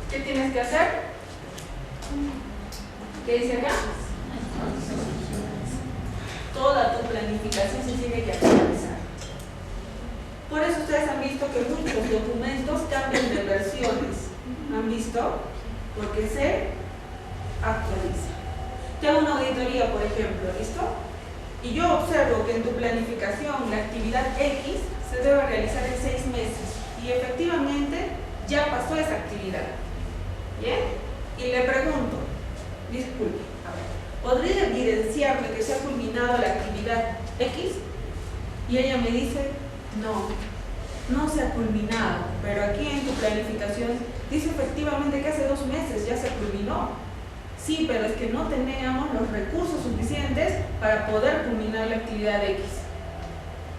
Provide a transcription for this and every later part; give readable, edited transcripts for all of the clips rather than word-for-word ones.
¿Qué tienes que hacer? ¿Qué dice acá? Toda tu planificación se tiene que actualizar. Por eso ustedes han visto que muchos documentos cambian de versiones. ¿Han visto? Porque se actualiza. Te hago una auditoría, por ejemplo, ¿listo? Y yo observo que en tu planificación la actividad X se debe realizar en 6 meses. Y efectivamente ya pasó esa actividad. ¿Bien? Y le pregunto, disculpe, a ver, ¿podría evidenciarme que se ha culminado la actividad X? Y ella me dice, no se ha culminado, pero aquí en tu planificación dice efectivamente que hace 2 meses ya se culminó. Sí, pero es que no teníamos los recursos suficientes para poder culminar la actividad X.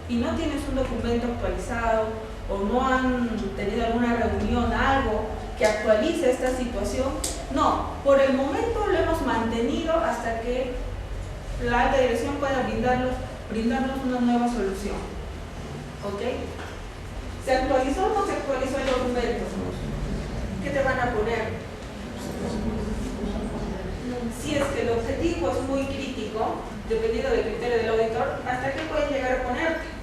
Y no tienes un documento actualizado o no han tenido alguna reunión, algo que actualice esta situación. No, por el momento lo hemos mantenido hasta que la alta dirección pueda brindarnos una nueva solución. ¿Ok? ¿Se actualizó o no se actualizó el documento? ¿Qué te van a poner? Si es que el objetivo es muy crítico, dependiendo del criterio del auditor, ¿hasta qué pueden llegar a ponerte?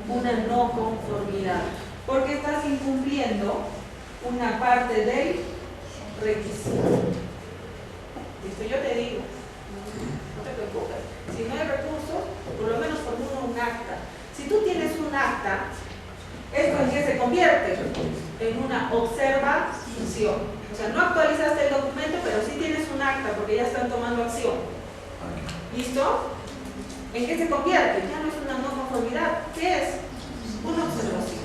Una no conformidad, porque estás incumpliendo una parte del requisito. Esto yo te digo, no te preocupes, si no hay recursos, por lo menos formula un acta. Si tú tienes un acta, ¿esto en qué se convierte? En una observación. O sea, no actualizaste el documento, pero sí tienes un acta porque ya están tomando acción. ¿Listo? ¿En qué se convierte? Ya no es una no conformidad. ¿Qué es? Una observación.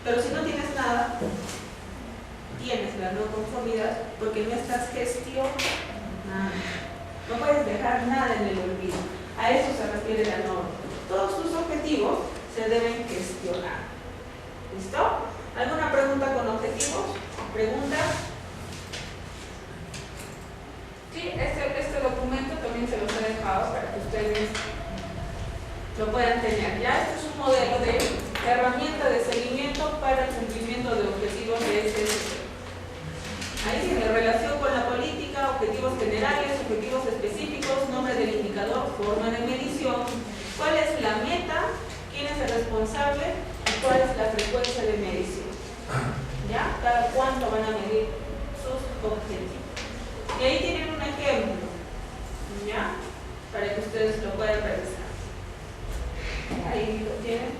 Pero si no tienes nada, tienes la no conformidad porque no estás gestionando. No puedes dejar nada en el olvido. A eso se refiere la norma. Todos tus objetivos se deben gestionar. ¿Listo? ¿Alguna pregunta con objetivos? ¿Preguntas? Sí, este documento también se los he dejado para que ustedes lo puedan tener. Ya este es un modelo de herramienta de seguimiento para el cumplimiento de objetivos de este sector. Ahí tiene relación con la política, objetivos generales, objetivos específicos, nombre del indicador, forma de medición, cuál es la meta, quién es el responsable y cuál es la frecuencia de medición. ¿Ya? Cada cuánto van a medir sus objetivos. Y ahí tienen un ejemplo, ¿ya? Para que ustedes lo puedan revisar. Ahí lo tienen.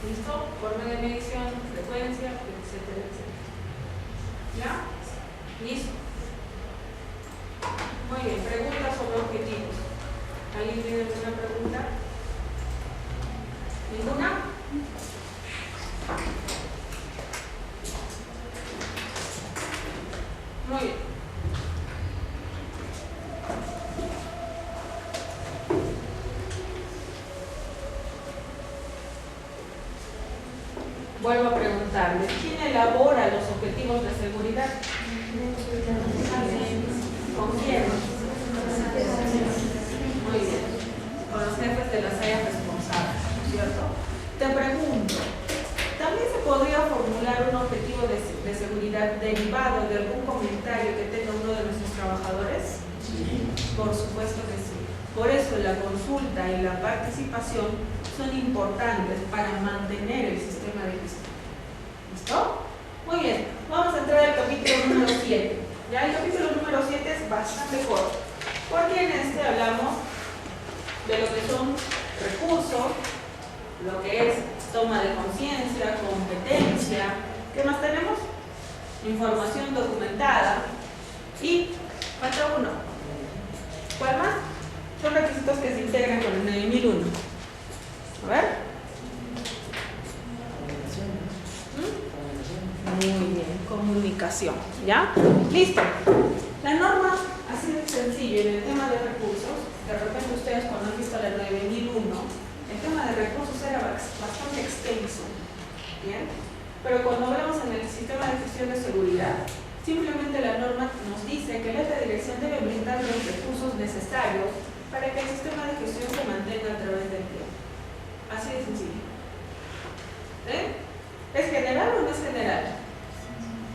¿Listo? Forma de medición, frecuencia, etcétera, etcétera. ¿Ya? ¿Listo? Muy bien, preguntas sobre objetivos. ¿Alguien tiene alguna pregunta? ¿Ninguna? Muy bien. Vuelvo a preguntarles, ¿quién elabora los objetivos de seguridad? ¿Con quién? Muy bien. Con los jefes de las áreas responsables, ¿cierto? Te pregunto, ¿también se podría formular un objetivo de seguridad derivado de algún comentario que tenga uno de nuestros trabajadores? Sí. Por supuesto que sí. Por eso la consulta y la participación son importantes para mantener el sistema de gestión. ¿Listo? Muy bien, vamos a entrar al capítulo número 7. Ya el capítulo número 7 es bastante corto, porque en este hablamos de lo que son recursos, lo que es toma de conciencia, competencia. ¿Qué más tenemos? Información documentada y falta uno. ¿Cuál más? Son requisitos que se integran con el 9001. A ver. Muy bien, comunicación. ¿Ya? Listo. La norma, así de sencillo, en el tema de recursos, de repente ustedes cuando han visto la 9001, el tema de recursos era bastante extenso. ¿Bien? Pero cuando hablamos en el sistema de gestión de seguridad, simplemente la norma nos dice que la alta dirección debe brindar los recursos necesarios para que el sistema de gestión se mantenga a través del tiempo. Así de sencillo. ¿Es general o no es general?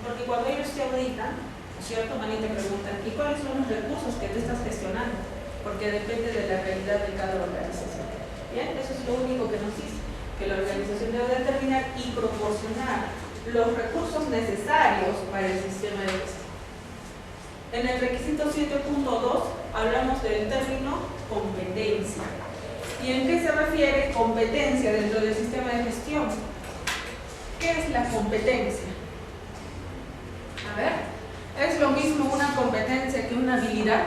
Porque Porque cuando ellos te auditan, ¿cierto? Van y te preguntan, ¿y cuáles son los recursos que tú estás gestionando? Porque depende de la realidad de cada organización. Bien, eso es lo único que nos dice, que la organización debe determinar y proporcionar los recursos necesarios para el sistema de gestión. En el requisito 7.2 hablamos del término competencia. ¿Y en qué se refiere competencia dentro del sistema de gestión? ¿Qué es la competencia? A ver, ¿es lo mismo una competencia que una habilidad?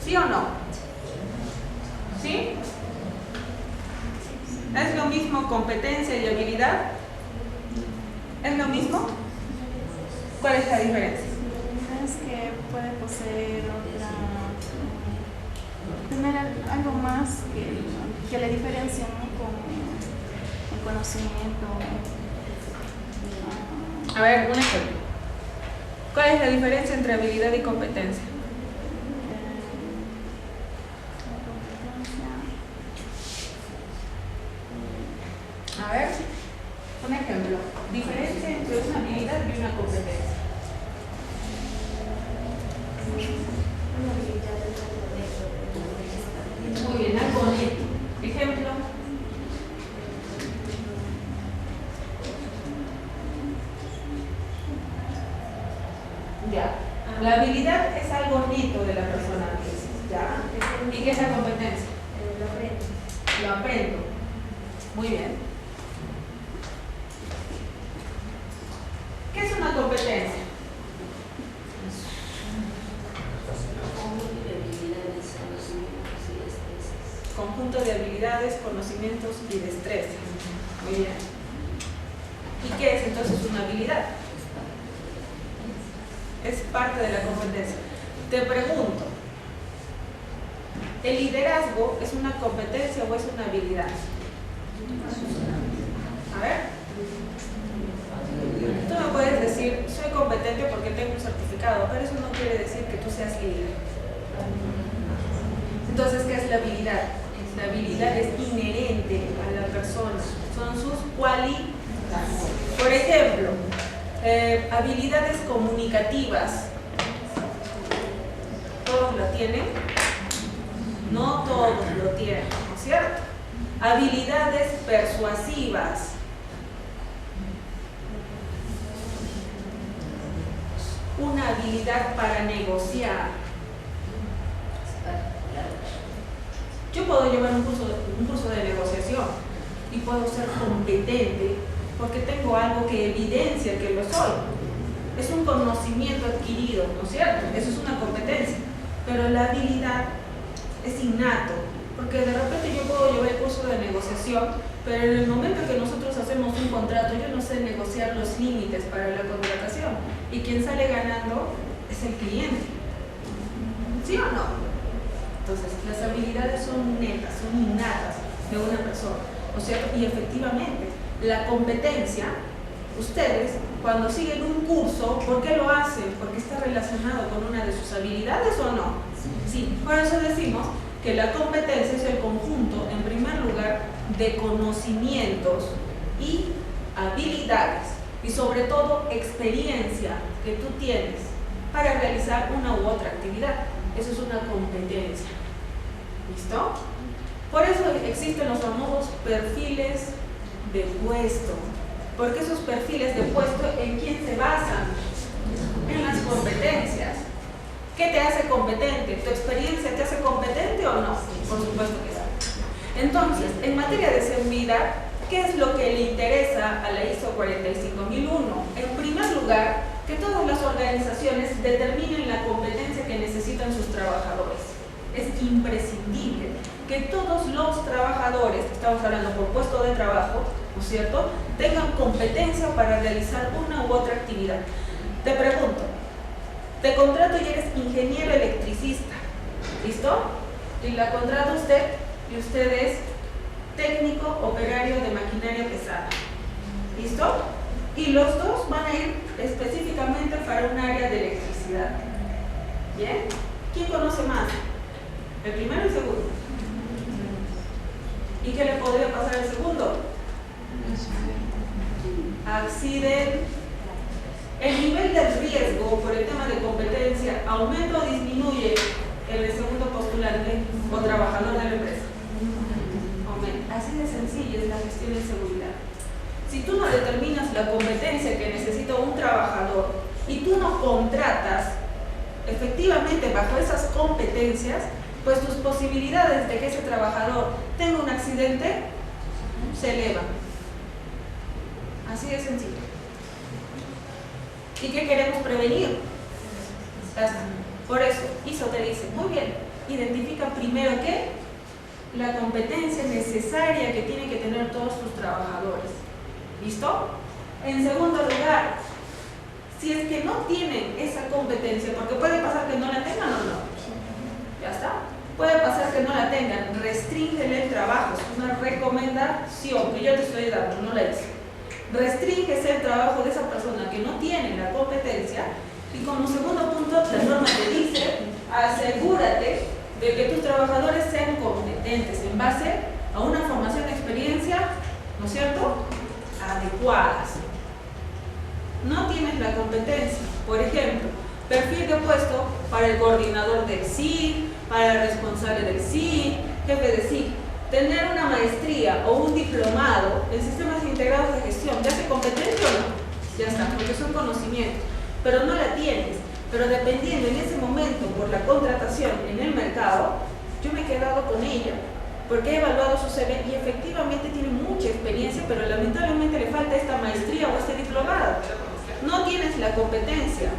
¿Sí o no? ¿Sí? ¿Es lo mismo competencia y habilidad? ¿Es lo mismo? ¿Cuál es la diferencia? Es que puede poseer tener algo más que le diferencia, ¿no? Con el conocimiento. A ver, un ejemplo. ¿Cuál es la diferencia entre habilidad y competencia? A ver, un ejemplo. Diferencia entre una habilidad y una competencia. Muy bien, algo neto. Ejemplo. Ya. La habilidad es algo neto de la persona. ¿Ya? ¿Y qué es la competencia? Lo aprendo. Lo aprendo. Muy bien. ¿Qué es una competencia? Conjunto de habilidades, conocimientos y destrezas. Muy bien. ¿Y qué es entonces una habilidad? Es parte de la competencia. Te pregunto, ¿el liderazgo es una competencia o es una habilidad? A ver. Tú me puedes decir, soy competente porque tengo un certificado, pero eso no quiere decir que tú seas líder. Entonces, ¿qué es la habilidad? La habilidad es inherente a la persona, son sus cualidades. Por ejemplo, habilidades comunicativas. ¿Todos lo tienen? No todos lo tienen, ¿no es cierto? Habilidades persuasivas. Una habilidad para negociar. Yo puedo llevar un curso de negociación y puedo ser competente porque tengo algo que evidencia que lo soy. Es un conocimiento adquirido, ¿no es cierto? Eso es una competencia. Pero la habilidad es innato, porque de repente yo puedo llevar el curso de negociación, pero en el momento que nosotros hacemos un contrato, yo no sé negociar los límites para la contratación. Y quien sale ganando es el cliente. ¿Sí o no? Entonces, las habilidades son netas, son innatas de una persona, ¿no es cierto? Y efectivamente, la competencia, ustedes, cuando siguen un curso, ¿por qué lo hacen? ¿Porque está relacionado con una de sus habilidades o no? Sí, por eso decimos que la competencia es el conjunto, en primer lugar, de conocimientos y habilidades, y sobre todo experiencia que tú tienes para realizar una u otra actividad. Eso es una competencia. ¿Listo? Por eso existen los famosos perfiles de puesto. Porque esos perfiles de puesto, ¿en quién se basan? En las competencias. ¿Qué te hace competente? ¿Tu experiencia te hace competente o no? Por supuesto que sí. Entonces, en materia de seguridad, ¿qué es lo que le interesa a la ISO 45001? En primer lugar, que todas las organizaciones determinen la competencia que necesitan sus trabajadores. Es imprescindible que todos los trabajadores, estamos hablando por puesto de trabajo, ¿no es cierto?, tengan competencia para realizar una u otra actividad. Te pregunto, te contrato y eres ingeniero electricista, ¿listo? Y la contrata usted y usted es técnico operario de maquinaria pesada, ¿listo? Y los dos van a ir específicamente para un área de electricidad. ¿Bien? ¿Quién conoce más? El primero y el segundo. ¿Y qué le podría pasar al segundo? Accidente ¿El nivel de riesgo por el tema de competencia aumenta o disminuye el segundo postulante o trabajador de la empresa? Aumenta. Así de sencilla es la gestión de seguridad. Si tú no determinas la competencia que necesita un trabajador y tú no contratas efectivamente bajo esas competencias, pues tus posibilidades de que ese trabajador tenga un accidente se elevan. Así de sencillo. ¿Y qué queremos prevenir? Por eso, ISO te dice, muy bien, identifica primero qué, la competencia necesaria que tienen que tener todos tus trabajadores. ¿Listo? En segundo lugar, si es que no tienen esa competencia, porque puede pasar que no la tengan o no, ya está, puede pasar que no la tengan, restríngele el trabajo, es una recomendación que yo te estoy dando, no la hice. Restringes el trabajo de esa persona que no tiene la competencia y como segundo punto la norma te dice, asegúrate de que tus trabajadores sean competentes en base a una formación y experiencia, ¿no es cierto?, adecuadas. No tienes la competencia, por ejemplo, perfil de puesto para el coordinador del CID, para el responsable del CID, jefe de CID. Tener una maestría o un diplomado en sistemas integrados de gestión, ¿te hace competente o no? Ya está, porque es un conocimiento, pero no la tienes. Pero dependiendo en ese momento por la contratación en el mercado, yo me he quedado con ella, porque he evaluado su CV y efectivamente tiene mucha experiencia, pero lamentablemente le falta esta maestría o este diplomado. No tienes la competencia.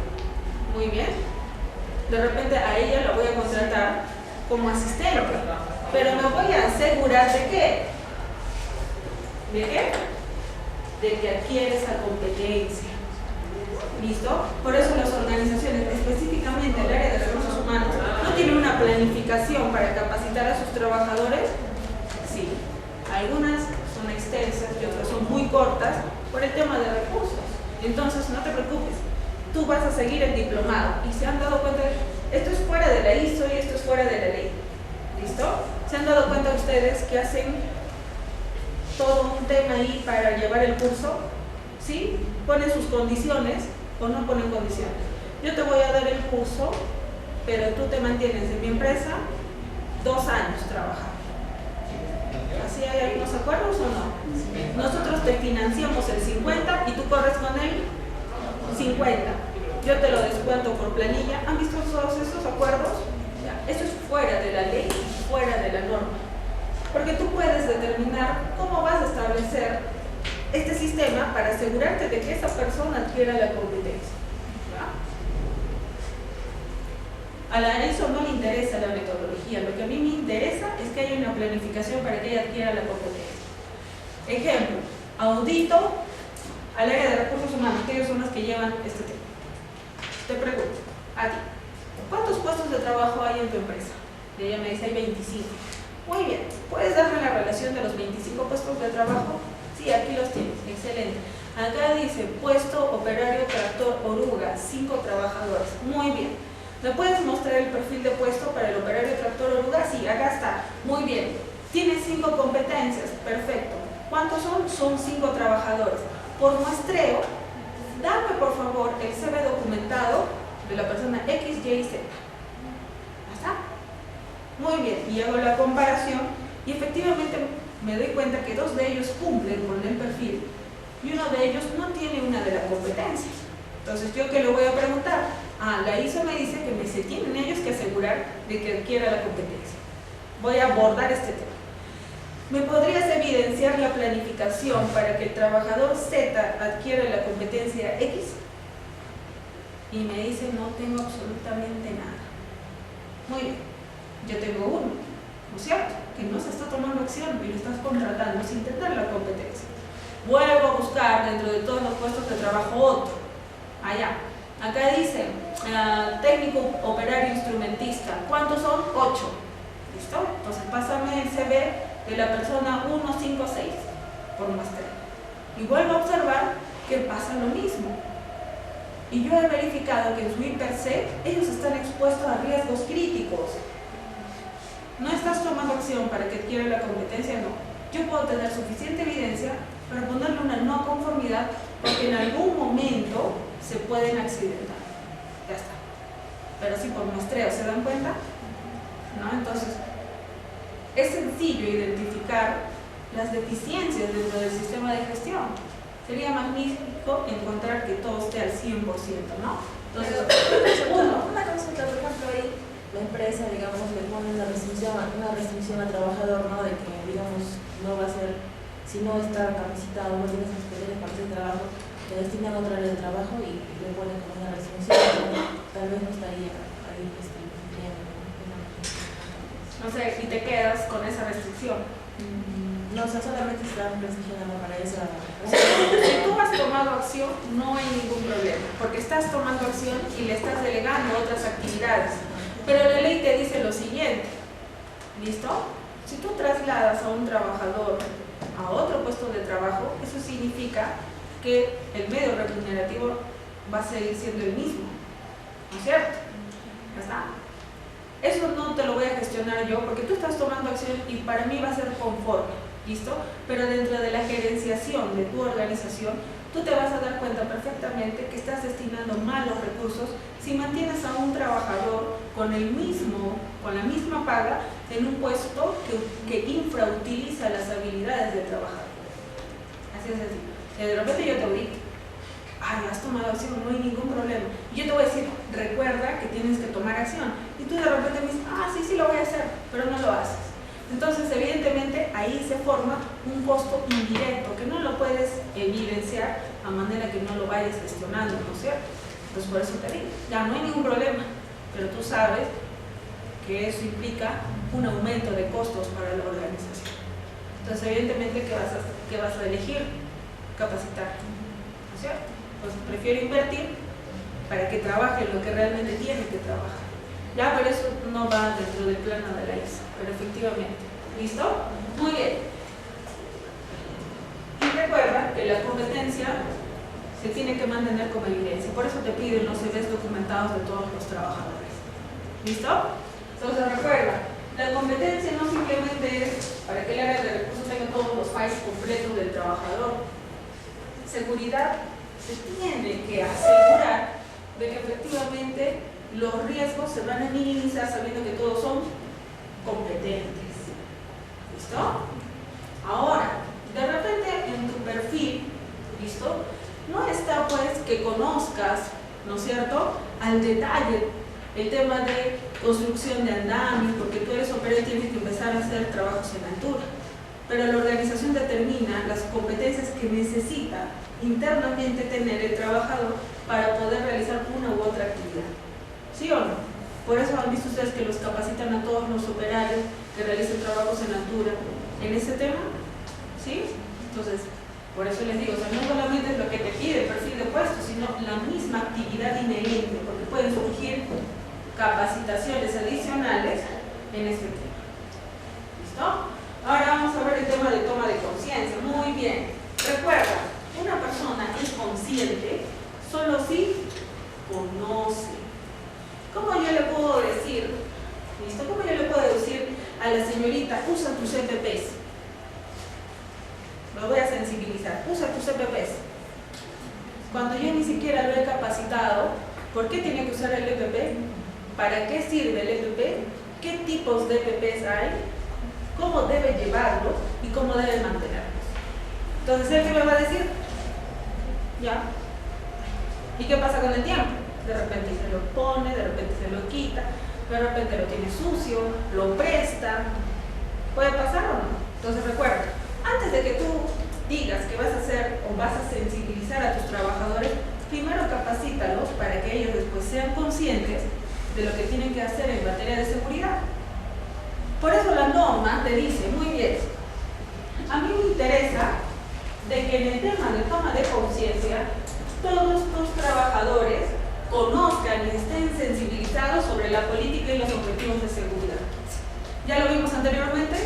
Muy bien. De repente a ella la voy a contratar como asistente, pero me voy a asegurar de qué. ¿De qué? De que adquiere esa competencia. ¿Listo? Por eso las organizaciones, específicamente el área de recursos humanos, no tienen una planificación para capacitar a sus trabajadores. Sí, algunas son extensas y otras son muy cortas por el tema de recursos. Entonces, no te preocupes, tú vas a seguir el diplomado y se han dado cuenta, esto es fuera de la ISO y esto es fuera de la ley. ¿Listo? ¿Se han dado cuenta ustedes que hacen todo un tema ahí para llevar el curso? ¿Sí? ¿Ponen sus condiciones o no ponen condiciones? Yo te voy a dar el curso, pero tú te mantienes en mi empresa 2 años trabajando. ¿Así hay algunos acuerdos o no? Nosotros te financiamos el 50 y tú corres con el 50. Yo te lo descuento por planilla. ¿Han visto todos estos acuerdos? Eso es fuera de la ley, fuera de la norma. Porque tú puedes determinar cómo vas a establecer este sistema para asegurarte de que esa persona adquiera la competencia. A la ISO no le interesa la metodología, lo que a mí me interesa es que haya una planificación para que ella adquiera la competencia. Ejemplo, audito al área de recursos humanos, que ellos son los que llevan este tema. Te pregunto, a ti, ¿cuántos puestos de trabajo hay en tu empresa? Y ella me dice, hay 25. Muy bien, ¿puedes darme la relación de los 25 puestos de trabajo? Sí, aquí los tienes, excelente. Acá dice, puesto operario tractor oruga, 5 trabajadores. Muy bien. ¿Me puedes mostrar el perfil de puesto para el operario tractor oruga? Sí, acá está. Muy bien. Tiene 5 competencias. Perfecto. ¿Cuántos son? Son 5 trabajadores. Por muestreo, dame por favor el CV documentado de la persona X, Y y Z. ¿Está? Muy bien. Y hago la comparación y efectivamente me doy cuenta que 2 de ellos cumplen con el perfil y uno de ellos no tiene una de las competencias. Entonces, ¿yo qué le voy a preguntar? La ISO me dice que se tienen ellos que asegurar de que adquiera la competencia. Voy a abordar este tema. ¿Me podrías evidenciar la planificación para que el trabajador Z adquiera la competencia X? Y me dice, no tengo absolutamente nada. Muy bien, yo tengo uno, ¿no es cierto? Que no se está tomando acción y lo estás contratando sin tener la competencia. Vuelvo a buscar dentro de todos los puestos de trabajo otro. Allá. Acá dice, técnico operario instrumentista. ¿Cuántos son? 8. ¿Listo? Entonces pásame el CV de la persona 156 por muestra. Y vuelvo a observar que pasa lo mismo. Y yo he verificado que en su IPERC ellos están expuestos a riesgos críticos. ¿No estás tomando acción para que adquiera la competencia? No. Yo puedo tener suficiente evidencia para ponerle una no conformidad porque en algún momento se pueden accidentar. Ya está. Pero sí por muestreo, ¿se dan cuenta? ¿No? Entonces, es sencillo identificar las deficiencias dentro del sistema de gestión. Sería magnífico encontrar que todo esté al 100%, ¿no? Entonces, una consulta, por ejemplo, ahí la empresa, digamos, le pone una restricción al trabajador, ¿no? De que, digamos, no va a ser, si no está capacitado, no tiene esas competencias para hacer trabajo, le destinan a otra área de trabajo y le ponen como una restricción, ¿no? Tal vez no estaría ahí cumpliendo, ¿no? O sea, y te quedas con esa restricción. No, o sea, solamente están restringiendo para esa. Si tú has tomado acción, no hay ningún problema, porque estás tomando acción y le estás delegando otras actividades. Pero la ley te dice lo siguiente, ¿listo? Si tú trasladas a un trabajador a otro puesto de trabajo, eso significa que el medio remunerativo va a seguir siendo el mismo, ¿no es cierto? Ya está. Eso no te lo voy a gestionar yo, porque tú estás tomando acción y para mí va a ser conforme. ¿Listo? Pero dentro de la gerenciación de tu organización, tú te vas a dar cuenta perfectamente que estás destinando mal los recursos si mantienes a un trabajador con la misma paga en un puesto que infrautiliza las habilidades del trabajador. Así es así. De repente yo te digo, has tomado acción, no hay ningún problema. Y yo te voy a decir, recuerda que tienes que tomar acción. Y tú de repente me dices, sí lo voy a hacer, pero no lo haces. Entonces, evidentemente, ahí se forma un costo indirecto que no lo puedes evidenciar a manera que no lo vayas gestionando, ¿no es cierto? Entonces, por eso te digo, ya no hay ningún problema, pero tú sabes que eso implica un aumento de costos para la organización. Entonces, evidentemente, ¿qué vas a elegir? Capacitar, ¿no es cierto? Pues prefiero invertir para que trabaje lo que realmente tiene que trabajar. Ya, pero eso no va dentro del plano de la ISA, pero efectivamente. ¿Listo? Muy bien. Y recuerda que la competencia se tiene que mantener como evidencia. Por eso te piden los CVs documentados de todos los trabajadores. ¿Listo? Entonces recuerda, la competencia no simplemente es para que el área de recursos tenga todos los files completos del trabajador. Seguridad se tiene que asegurar de que efectivamente los riesgos se van a minimizar sabiendo que todos son competentes. ¿Listo? Ahora, de repente en tu perfil, ¿listo? No está pues que conozcas, ¿no es cierto?, al detalle el tema de construcción de andamios, porque tú eres operario y tienes que empezar a hacer trabajos en altura. Pero la organización determina las competencias que necesita internamente tener el trabajador para poder realizar una u otra actividad. ¿Sí o no? Por eso han visto ustedes que los capacitan a todos los operarios que realicen trabajos en altura en ese tema. ¿Sí? Entonces, por eso les digo, o sea, no solamente es lo que te pide el perfil de puesto, sino la misma actividad inherente, porque pueden surgir capacitaciones adicionales en este tema. ¿Listo? Ahora vamos a ver el tema de toma de conciencia. Muy bien. Recuerda, una persona es consciente solo si conoce. ¿Cómo yo le puedo decir? ¿Listo? ¿Cómo yo le puedo decir a la señorita, usa tus EPPs? Lo voy a sensibilizar. Usa tus EPPs. Cuando yo ni siquiera lo he capacitado, ¿por qué tiene que usar el EPP? ¿Para qué sirve el EPP? ¿Qué tipos de EPPs hay? ¿Cómo debe llevarlos? ¿Y cómo debe mantenerlos? Entonces, ¿él qué me va a decir? ¿Ya? ¿Y qué pasa con el tiempo? De repente se lo pone, de repente se lo quita, de repente lo tiene sucio, lo presta. ¿Puede pasar o no? Entonces recuerda, antes de que tú digas que vas a hacer o vas a sensibilizar a tus trabajadores, primero capacítalos para que ellos después sean conscientes de lo que tienen que hacer en materia de seguridad. Por eso la norma te dice, muy bien, a mí me interesa de que en el tema de toma de conciencia todos tus trabajadores conozcan y estén sensibilizados sobre la política y los objetivos de seguridad. ¿Ya lo vimos anteriormente?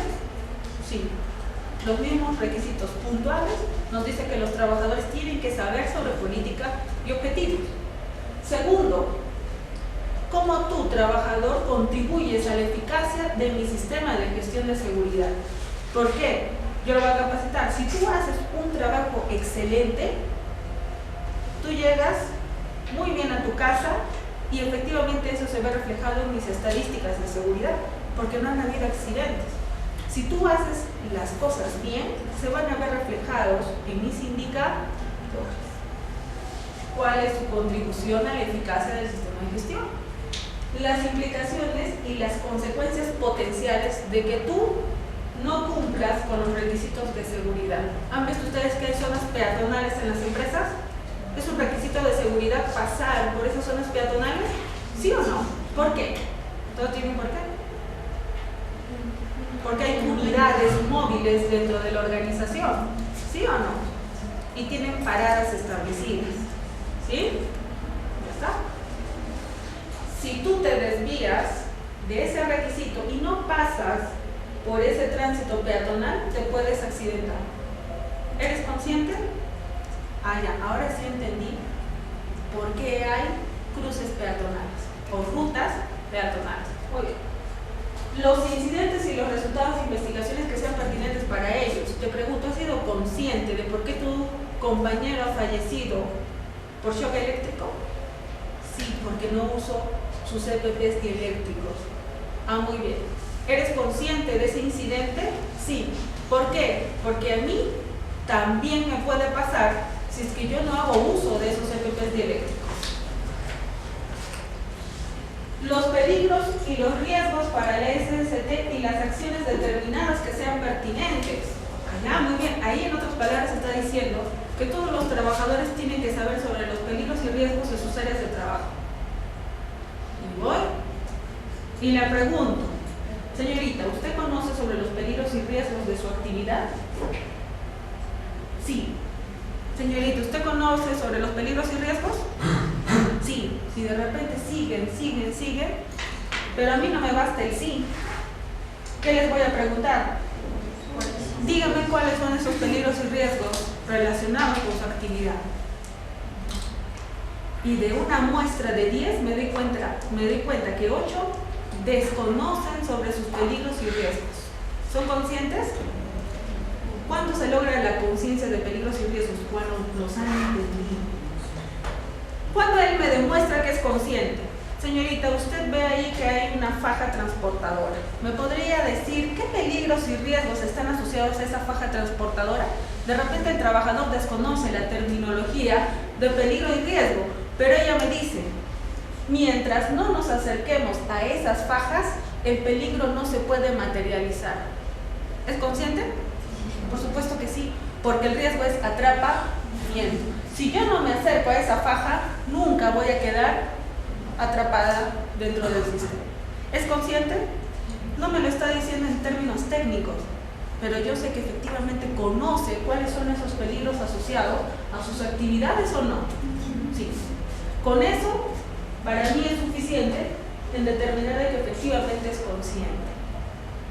Sí. Los mismos requisitos puntuales nos dice que los trabajadores tienen que saber sobre política y objetivos. Segundo, ¿cómo tú, trabajador, contribuyes a la eficacia de mi sistema de gestión de seguridad? ¿Por qué? Yo lo voy a capacitar. Si tú haces un trabajo excelente, tú llegas muy bien a tu casa y efectivamente eso se ve reflejado en mis estadísticas de seguridad, porque no han habido accidentes. Si tú haces las cosas bien, se van a ver reflejados en mis indicadores. ¿Cuál es su contribución a la eficacia del sistema de gestión? Las implicaciones y las consecuencias potenciales de que tú no cumplas con los requisitos de seguridad. ¿Han visto ustedes que hay zonas peatonales en las empresas? ¿Es un requisito de seguridad pasar por esas zonas peatonales? ¿Sí o no? ¿Por qué? ¿Todo tiene un por qué? Porque hay unidades móviles dentro de la organización, ¿sí o no? Y tienen paradas establecidas, ¿sí? Ya está. Si tú te desvías de ese requisito y no pasas por ese tránsito peatonal, te puedes accidentar. ¿Eres consciente? Ah, ya, ahora sí entendí por qué hay cruces peatonales o rutas peatonales. Muy bien. Los incidentes y los resultados de investigaciones que sean pertinentes para ellos. Te pregunto, ¿has sido consciente de por qué tu compañero ha fallecido por shock eléctrico? Sí, porque no usó sus EPPs dieléctricos. Ah, muy bien. ¿Eres consciente de ese incidente? Sí. ¿Por qué? Porque a mí también me puede pasar si es que yo no hago uso de esos EPPs dieléctricos. Los peligros y los riesgos para la SST y las acciones determinadas que sean pertinentes. Allá, muy bien. Ahí en otras palabras está diciendo que todos los trabajadores tienen que saber sobre los peligros y riesgos de sus áreas de trabajo. Y voy y le pregunto, señorita, ¿usted conoce sobre los peligros y riesgos de su actividad? Sí. Señorita, ¿usted conoce sobre los peligros y riesgos? Sí. Si de repente siguen, pero a mí no me basta el sí, ¿qué les voy a preguntar? Díganme cuáles son esos peligros y riesgos relacionados con su actividad. Y de una muestra de 10 me doy cuenta que 8 desconocen sobre sus peligros y riesgos. ¿Son conscientes? ¿Cuándo se logra la conciencia de peligros y riesgos? Cuando los han entendido. Cuando él me demuestra que es consciente. Señorita, usted ve ahí que hay una faja transportadora. ¿Me podría decir qué peligros y riesgos están asociados a esa faja transportadora? De repente el trabajador desconoce la terminología de peligro y riesgo, pero ella me dice, mientras no nos acerquemos a esas fajas, el peligro no se puede materializar. ¿Es consciente? Por supuesto que sí, porque el riesgo es atrapamiento. Si yo no me acerco a esa faja, nunca voy a quedar atrapada dentro del sistema. ¿Es consciente? No me lo está diciendo en términos técnicos, pero yo sé que efectivamente conoce cuáles son esos peligros asociados a sus actividades o no. Sí. Con eso, para mí es suficiente en determinar de que efectivamente es consciente.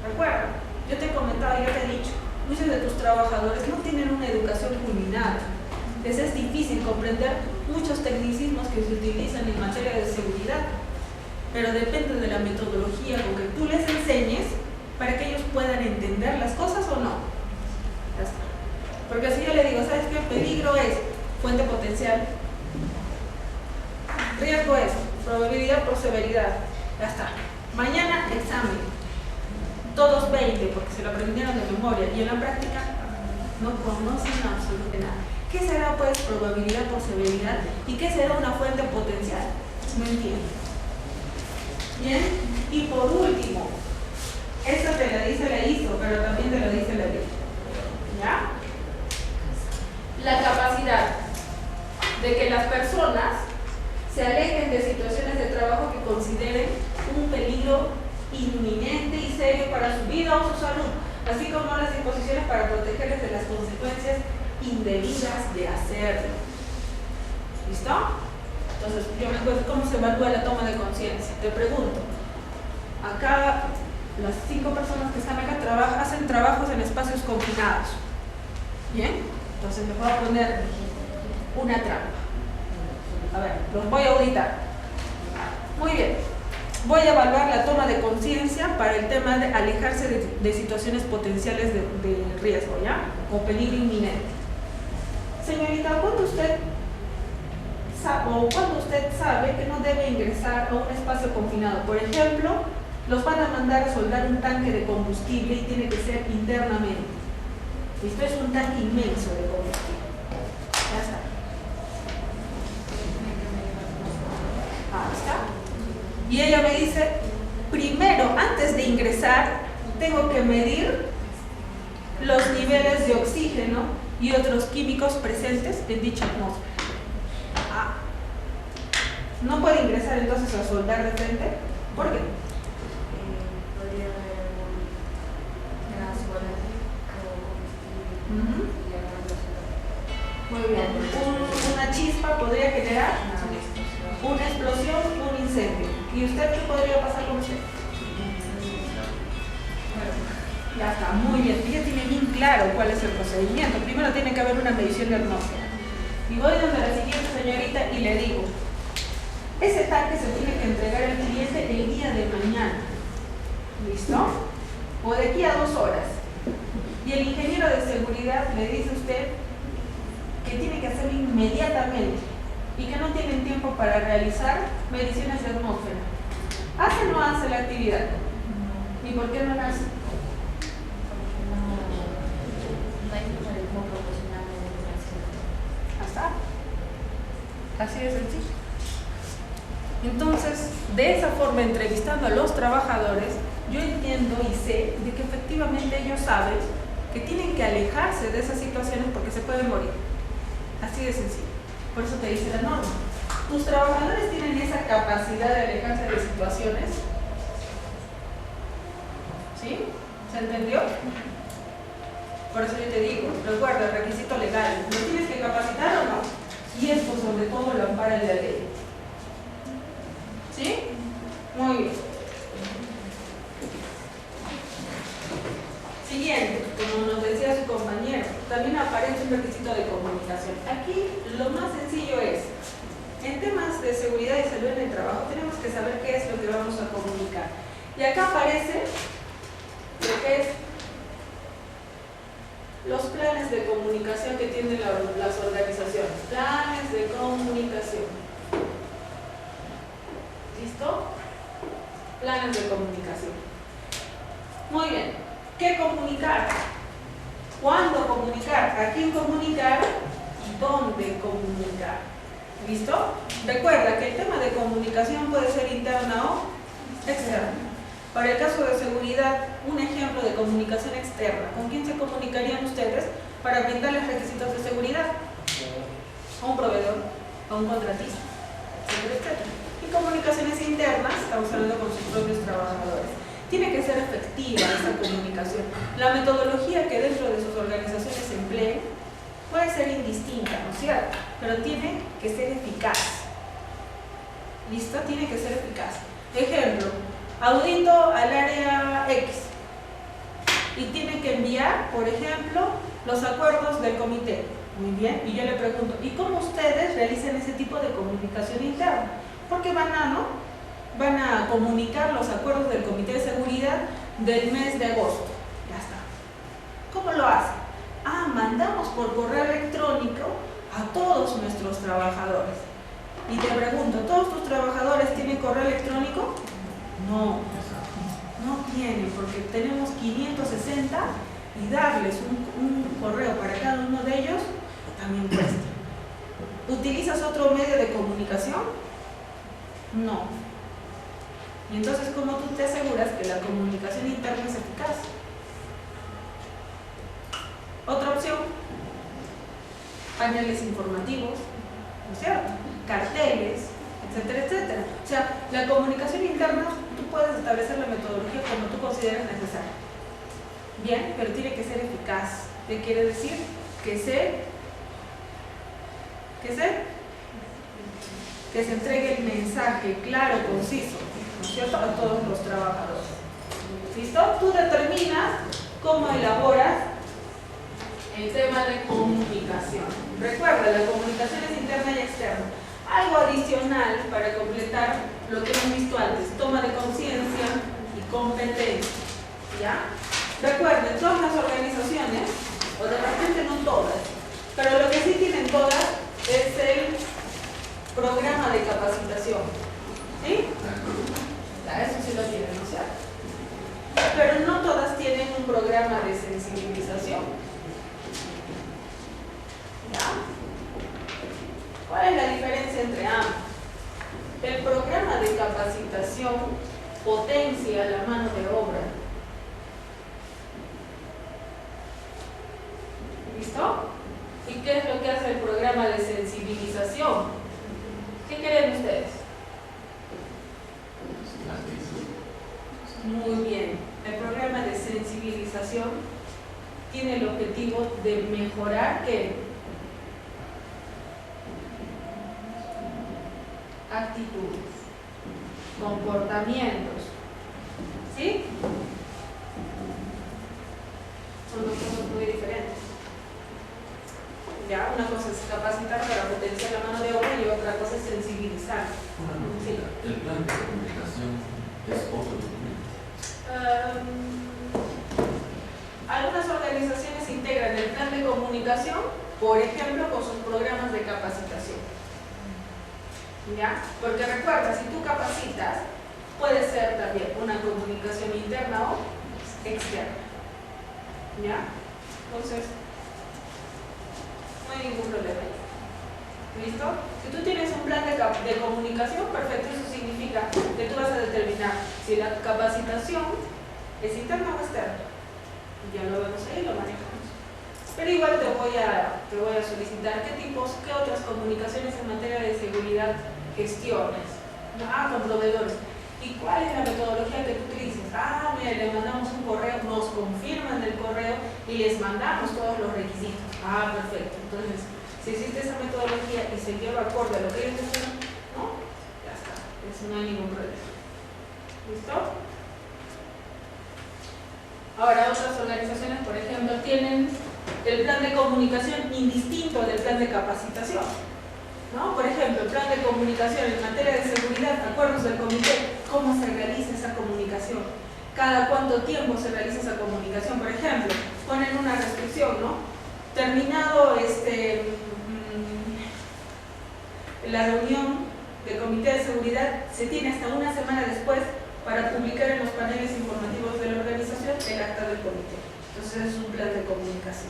¿Recuerda? Yo te he comentado, yo te he dicho, muchos de tus trabajadores no tienen una educación culminada. Les es difícil comprender muchos tecnicismos que se utilizan en materia de seguridad, pero depende de la metodología con que tú les enseñes para que ellos puedan entender las cosas o no. Ya está. Porque si yo le digo, ¿sabes qué? Peligro es fuente potencial, riesgo es probabilidad por severidad. Ya está. Mañana examen. Todos 20 porque se lo aprendieron de memoria y en la práctica no conocen absolutamente nada. ¿Qué será pues probabilidad por severidad? ¿Y qué será una fuente potencial? No entiendo. Bien, y por último, esto te lo dice la ISO, pero también te lo dice la ley. ¿Ya? La capacidad de que las personas se alejen de situaciones de trabajo que consideren un peligro inminente y serio para su vida o su salud, así como las disposiciones para protegerles de las consecuencias indebidas de hacerlo. ¿Listo? Entonces, yo me acuerdo cómo se evalúa la toma de conciencia. Te pregunto, acá las 5 personas que están acá hacen trabajos en espacios confinados. ¿Bien? Entonces les voy a poner una trampa. A ver, los voy a auditar. Muy bien. Voy a evaluar la toma de conciencia para el tema de alejarse de situaciones potenciales de riesgo, ¿ya? O peligro inminente. Señorita, ¿cuándo usted o cuando usted sabe que no debe ingresar a un espacio confinado. Por ejemplo, los van a mandar a soldar un tanque de combustible y tiene que ser internamente. Esto es un tanque inmenso de combustible. Ya está. Ahí está. Y ella me dice, primero, antes de ingresar, tengo que medir los niveles de oxígeno y otros químicos presentes en dicha atmósfera. Ah. ¿No puede ingresar entonces a soldar de frente? ¿Por qué? Podría haber unas horas Muy bien. Una chispa podría generar una explosión, un incendio. ¿Y usted qué podría pasar con usted? Ya está, muy bien. Ella tiene bien claro cuál es el procedimiento. Primero tiene que haber una medición de atmósfera. Y voy donde la siguiente señorita y le digo, ese tanque se tiene que entregar al cliente el día de mañana. ¿Listo? O de aquí a 2 horas. Y el ingeniero de seguridad le dice a usted que tiene que hacerlo inmediatamente y que no tienen tiempo para realizar mediciones de atmósfera. ¿Hace o no hace la actividad? ¿Y por qué no la hace? No hay como proporcional de educación. ¿Hasta? Así de sencillo. Entonces, de esa forma, entrevistando a los trabajadores, yo entiendo y sé de que efectivamente ellos saben que tienen que alejarse de esas situaciones porque se pueden morir. Así de sencillo. Por eso te dice la norma. ¿Tus trabajadores tienen esa capacidad de alejarse de situaciones? ¿Sí? ¿Se entendió? Por eso yo te digo, recuerda, el requisito legal, ¿lo tienes que capacitar o no? Y esto sobre todo lo ampara la ley. ¿Sí? Muy bien. Siguiente, como nos decía su compañero, también aparece un requisito de comunicación. Aquí lo más sencillo es, en temas de seguridad y salud en el trabajo, tenemos que saber qué es lo que vamos a comunicar. Y acá aparece lo que es los planes de comunicación que tienen las organizaciones. Planes de comunicación. ¿Listo? Planes de comunicación. Muy bien. ¿Qué comunicar? ¿Cuándo comunicar? ¿A quién comunicar? ¿Y dónde comunicar? ¿Listo? Recuerda que el tema de comunicación puede ser interna o externa. Para el caso de seguridad, un ejemplo de comunicación externa. ¿Con quién se comunicarían ustedes para brindarles requisitos de seguridad? A un proveedor, a un contratista, etcétera. Y comunicaciones internas, estamos hablando con sus propios trabajadores. Tiene que ser efectiva esa comunicación. La metodología que dentro de sus organizaciones se emplee puede ser indistinta, ¿no es cierto? Pero tiene que ser eficaz. ¿Listo? Tiene que ser eficaz. Ejemplo, audito al área X y tiene que enviar, por ejemplo, los acuerdos del comité. Muy bien, y yo le pregunto, ¿y cómo ustedes realizan ese tipo de comunicación interna? Porque van a comunicar los acuerdos del comité de seguridad del mes de agosto. Ya está. ¿Cómo lo hacen? Mandamos por correo electrónico a todos nuestros trabajadores. Y te pregunto, ¿todos tus trabajadores tienen correo electrónico? No, no tienen, porque tenemos 560 y darles un correo para cada uno de ellos también cuesta. ¿Utilizas otro medio de comunicación? No. Y entonces, ¿cómo tú te aseguras que la comunicación interna es eficaz? Otra opción, paneles informativos, ¿no es cierto? Carteles, etcétera, etcétera. O sea, la comunicación interna, tú puedes establecer la metodología como tú consideres necesaria. Bien, pero tiene que ser eficaz. ¿Qué quiere decir? Que se entregue el mensaje claro, conciso, ¿no es cierto?, a todos los trabajadores. ¿Listo? Tú determinas cómo elaboras el tema de comunicación. Recuerda, la comunicación es interna y externa. Algo adicional para completar lo que hemos visto antes, toma de conciencia y competencia. ¿Ya? Recuerden, todas las organizaciones, o de repente no todas, pero lo que sí tienen todas es programa de capacitación. ¿Sí? Ya, eso sí lo tienen, ¿no es cierto? Pero no todas tienen un programa de sensibilización. ¿Ya? ¿Cuál es la diferencia entre ambos? El programa de capacitación potencia la mano de obra. ¿Listo? ¿Y qué es lo que hace el programa de sensibilización? ¿Qué creen ustedes? Muy bien. El programa de sensibilización tiene el objetivo de mejorar ¿qué? Actitudes, comportamientos. ¿Sí? Son dos cosas muy diferentes. Ya, una cosa es capacitar para potenciar la mano de obra y otra cosa es sensibilizar. Sí. El plan de comunicación es otro documento. Algunas organizaciones integran el plan de comunicación, por ejemplo, con sus programas de capacitación. ¿Ya? Porque recuerda, si tú capacitas, puede ser también una comunicación interna o externa. ¿Ya? Entonces, no hay ningún problema ahí. ¿Listo? Si tú tienes un plan de comunicación, perfecto, eso significa que tú vas a determinar si la capacitación es interna o externa. Ya lo vemos ahí, lo manejamos. Pero igual te voy a solicitar qué otras comunicaciones en materia de seguridad gestiones. Con proveedores. ¿Y cuál es la metodología que tú utilices? Mira, le mandamos un correo, nos confirman el correo y les mandamos todos los requisitos. Perfecto. Entonces, si existe esa metodología y se lleva acorde a lo que ellos dicen, ¿no? Ya está. Eso no hay ningún problema. ¿Listo? Ahora, otras organizaciones, por ejemplo, tienen el plan de comunicación indistinto del plan de capacitación. ¿No? Por ejemplo, el plan de comunicación en materia de seguridad, acuerdos del comité, ¿cómo se realiza esa comunicación? ¿Cada cuánto tiempo se realiza esa comunicación? Por ejemplo, ponen una restricción, ¿no? Terminado la reunión del comité de seguridad, se tiene hasta una semana después para publicar en los paneles informativos de la organización el acta del comité. Entonces es un plan de comunicación,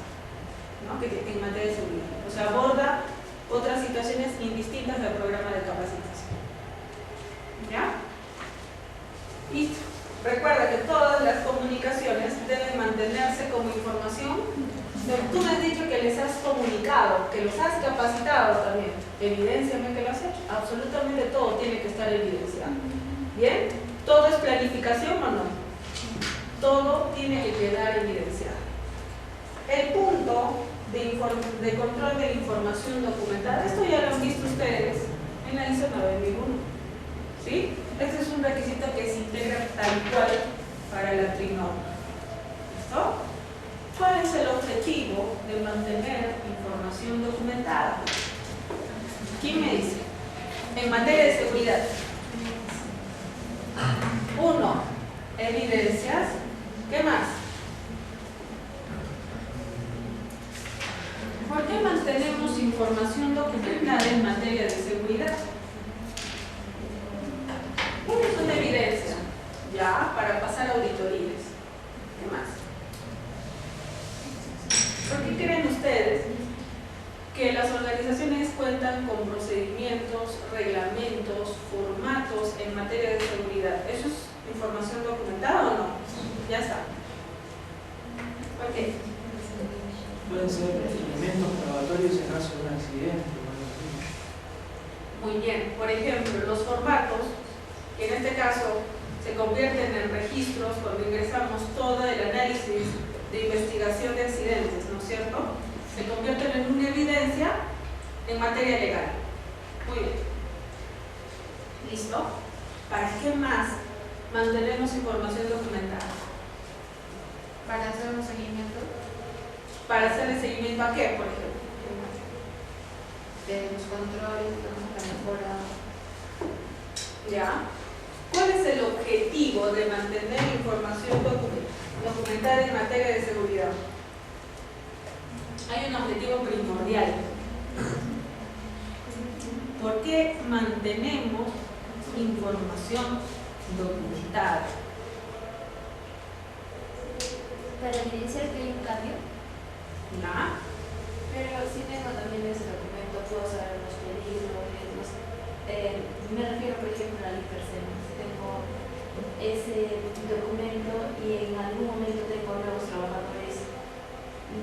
¿no? Que en materia de seguridad. O sea, aborda otras situaciones indistintas del programa de capacitación. ¿Ya? Listo. Recuerda que todas las comunicaciones deben mantenerse como información. Tú me has dicho que les has comunicado, que los has capacitado también. Evidénciame que lo has hecho. Absolutamente todo tiene que estar evidenciado. ¿Bien? ¿Todo es planificación o no? Todo tiene que quedar evidenciado. El punto de control de la información documentada. Esto ya lo han visto ustedes en la ISO 9001. ¿Sí? Este es un requisito que se integra tal cual para la trinorma. ¿Listo? ¿Cuál es el objetivo de mantener información documentada? ¿Quién me dice? En materia de seguridad. 1. Evidencias. ¿Qué más? ¿Por qué mantenemos información documentada en materia de seguridad? Una es una evidencia, ya, para pasar auditorías. ¿Qué más? ¿Por qué creen ustedes que las organizaciones cuentan con procedimientos, reglamentos, formatos en materia de seguridad? ¿Eso es información documentada o no? Ya está. ¿Por qué? Pueden ser elementos probatorios en caso de un accidente. Muy bien. Por ejemplo, los formatos, que en este caso se convierten en registros cuando ingresamos todo el análisis de investigación de accidentes, ¿no es cierto? Se convierten en una evidencia en materia legal. Muy bien. ¿Listo? ¿Para qué más mantenemos información documentada? Para hacer un seguimiento Para hacer el seguimiento a qué, por ejemplo. de los controles, la mejora. ¿Ya? ¿Cuál es el objetivo de mantener información documentada en materia de seguridad? Hay un objetivo primordial. ¿Por qué mantenemos información documentada? Para evidenciar que hay un cambio. ¿Ya? Pero si tengo también ese documento, puedo saber los pedidos, me refiero por ejemplo al hiperseno. Si tengo ese documento y en algún momento tengo nuevos trabajadores,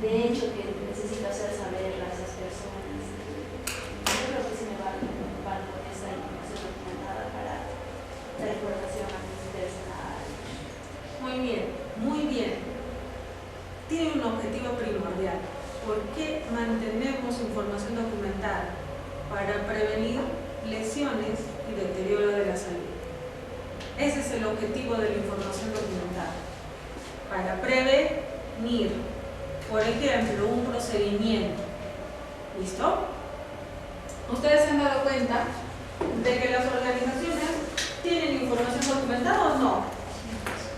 de hecho que necesito hacer saber a esas personas, yo creo que sí me vale con esa información documentada para la recordación a mi personal. Muy bien, muy bien. Tiene un objetivo primordial. ¿Por qué mantenemos información documentada? Para prevenir lesiones y deterioro de la salud. Ese es el objetivo de la información documentada. Para prevenir, por ejemplo, un procedimiento. ¿Listo? ¿Ustedes se han dado cuenta de que las organizaciones tienen información documentada o no?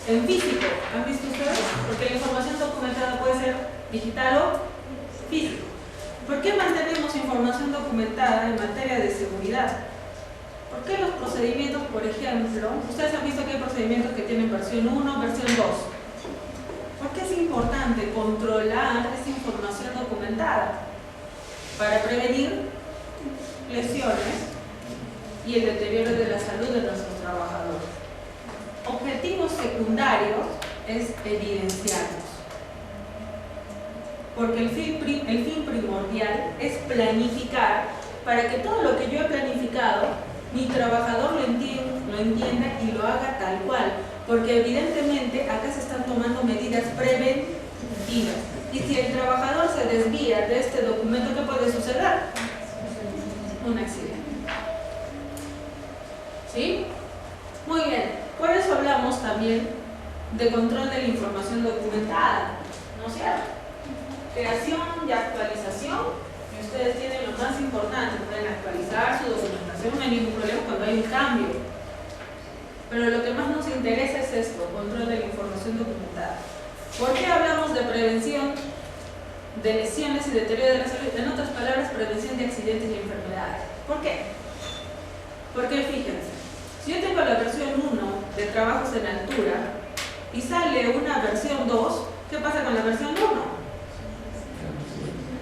En físico, ¿han visto ustedes? Porque la información documentada puede ser digital o físico. ¿Por qué mantenemos información documentada en materia de seguridad? ¿Por qué los procedimientos, por ejemplo, ustedes han visto que hay procedimientos que tienen versión 1, versión 2? ¿Por qué es importante controlar esa información documentada? Para prevenir lesiones y el deterioro de la salud de nuestros trabajadores. Objetivos secundarios es evidenciarlos. Porque el fin primordial es planificar para que todo lo que yo he planificado, mi trabajador lo entienda y lo haga tal cual. Porque evidentemente acá se están tomando medidas preventivas. Y si el trabajador se desvía de este documento, ¿qué puede suceder? Un accidente. ¿Sí? Muy bien. Por eso hablamos también de control de la información documentada, ¿no es cierto? Creación y actualización, y ustedes tienen lo más importante, pueden actualizar su documentación, no hay ningún problema cuando hay un cambio. Pero lo que más nos interesa es esto, control de la información documentada. ¿Por qué hablamos de prevención de lesiones y deterioro de la salud? En otras palabras, prevención de accidentes y enfermedades. ¿Por qué? Porque fíjense, si yo tengo la versión 1 de trabajos en altura y sale una versión 2, ¿qué pasa con la versión 1?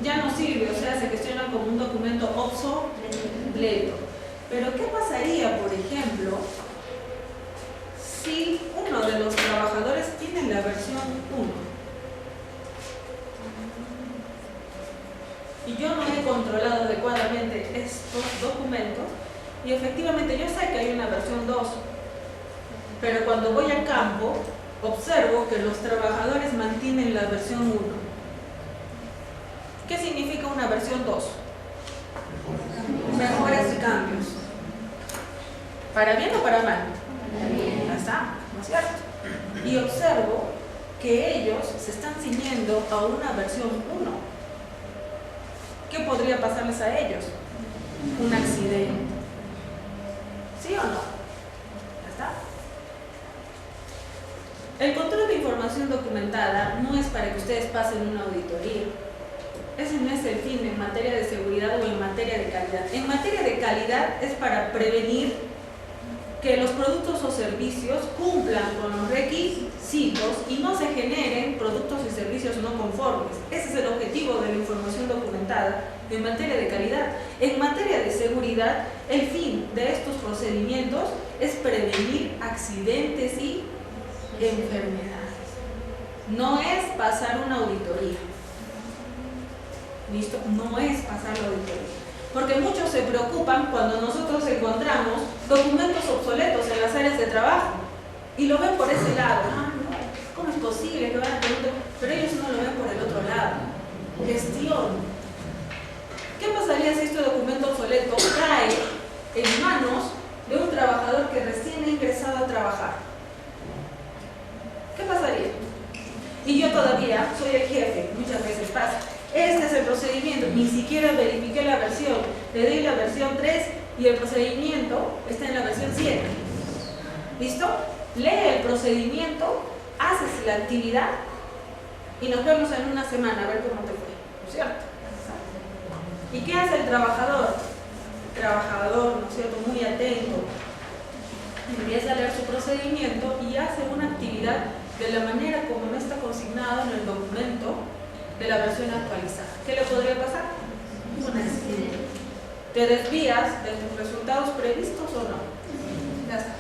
Ya no sirve, o sea, se gestiona como un documento obsoleto. Pero ¿qué pasaría, por ejemplo, si uno de los trabajadores tiene la versión 1 y yo no he controlado adecuadamente estos documentos? Y efectivamente yo sé que hay una versión 2, pero cuando voy al campo observo que los trabajadores mantienen la versión 1. ¿Qué significa una versión 2? Mejoras y cambios. ¿Para bien o para mal? Para bien. Ya está, ¿no es cierto? Y observo que ellos se están ciñendo a una versión 1. ¿Qué podría pasarles a ellos? Un accidente. ¿Sí o no? ¿Ya está? El control de información documentada no es para que ustedes pasen una auditoría. Ese no es el fin en materia de seguridad o en materia de calidad. En materia de calidad es para prevenir que los productos o servicios cumplan con los requisitos y no se generen productos y servicios no conformes. Ese es el objetivo de la información documentada en materia de calidad. En materia de seguridad, el fin de estos procedimientos es prevenir accidentes y enfermedades. No es pasar una auditoría. ¿Listo? No es pasar la auditoría. Porque muchos se preocupan cuando nosotros encontramos documentos obsoletos en las áreas de trabajo y lo ven por ese lado. Ah, no, ¿cómo es posible que vayan por otro? Pero ellos no lo ven por el otro lado. Gestión. ¿Qué pasaría si este documento obsoleto cae en manos de un trabajador que recién ha ingresado a trabajar? ¿Qué pasaría? Y yo todavía soy el jefe, muchas veces pasa. Este es el procedimiento, ni siquiera verifiqué la versión, le doy la versión 3 y el procedimiento está en la versión 7. ¿Listo? Lee el procedimiento, haces la actividad y nos vemos en una semana a ver cómo te fue, ¿no es cierto? ¿Y qué hace el trabajador? trabajador, ¿no es cierto?, muy atento, empieza a leer su procedimiento y hace una actividad de la manera como no está consignado en el documento de la versión actualizada. ¿Qué le podría pasar? Un accidente. ¿Te desvías de tus resultados previstos o no? Ya está.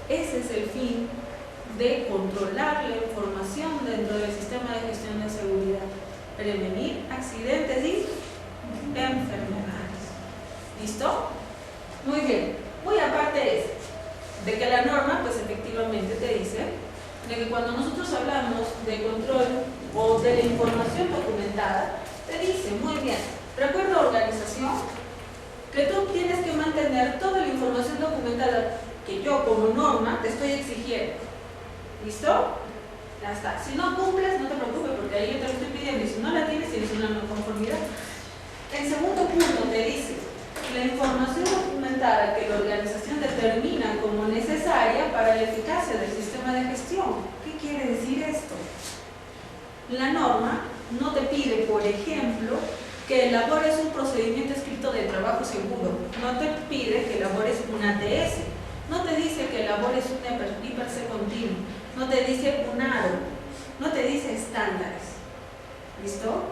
Ese es el fin de controlar la información dentro del sistema de gestión de seguridad. Prevenir accidentes y enfermedades. ¿Listo? Muy bien. Muy aparte es de que la norma, pues efectivamente te dice de que cuando nosotros hablamos de control o de la información documentada, te dice, muy bien, recuerda organización, que tú tienes que mantener toda la información documentada que yo como norma te estoy exigiendo. ¿Listo? Ya está. Si no cumples, no te preocupes porque ahí yo te lo estoy pidiendo y si no la tienes, tienes una no conformidad. El segundo punto te dice, la información documentada que la organización determina como necesaria para la eficacia del sistema de gestión. ¿Qué quiere decir esto? La norma no te pide, por ejemplo, que elabores un procedimiento escrito de trabajo seguro. No te pide que elabores un ATS. No te dice que elabores un IPC continuo. No te dice un ARO. No te dice estándares. ¿Listo?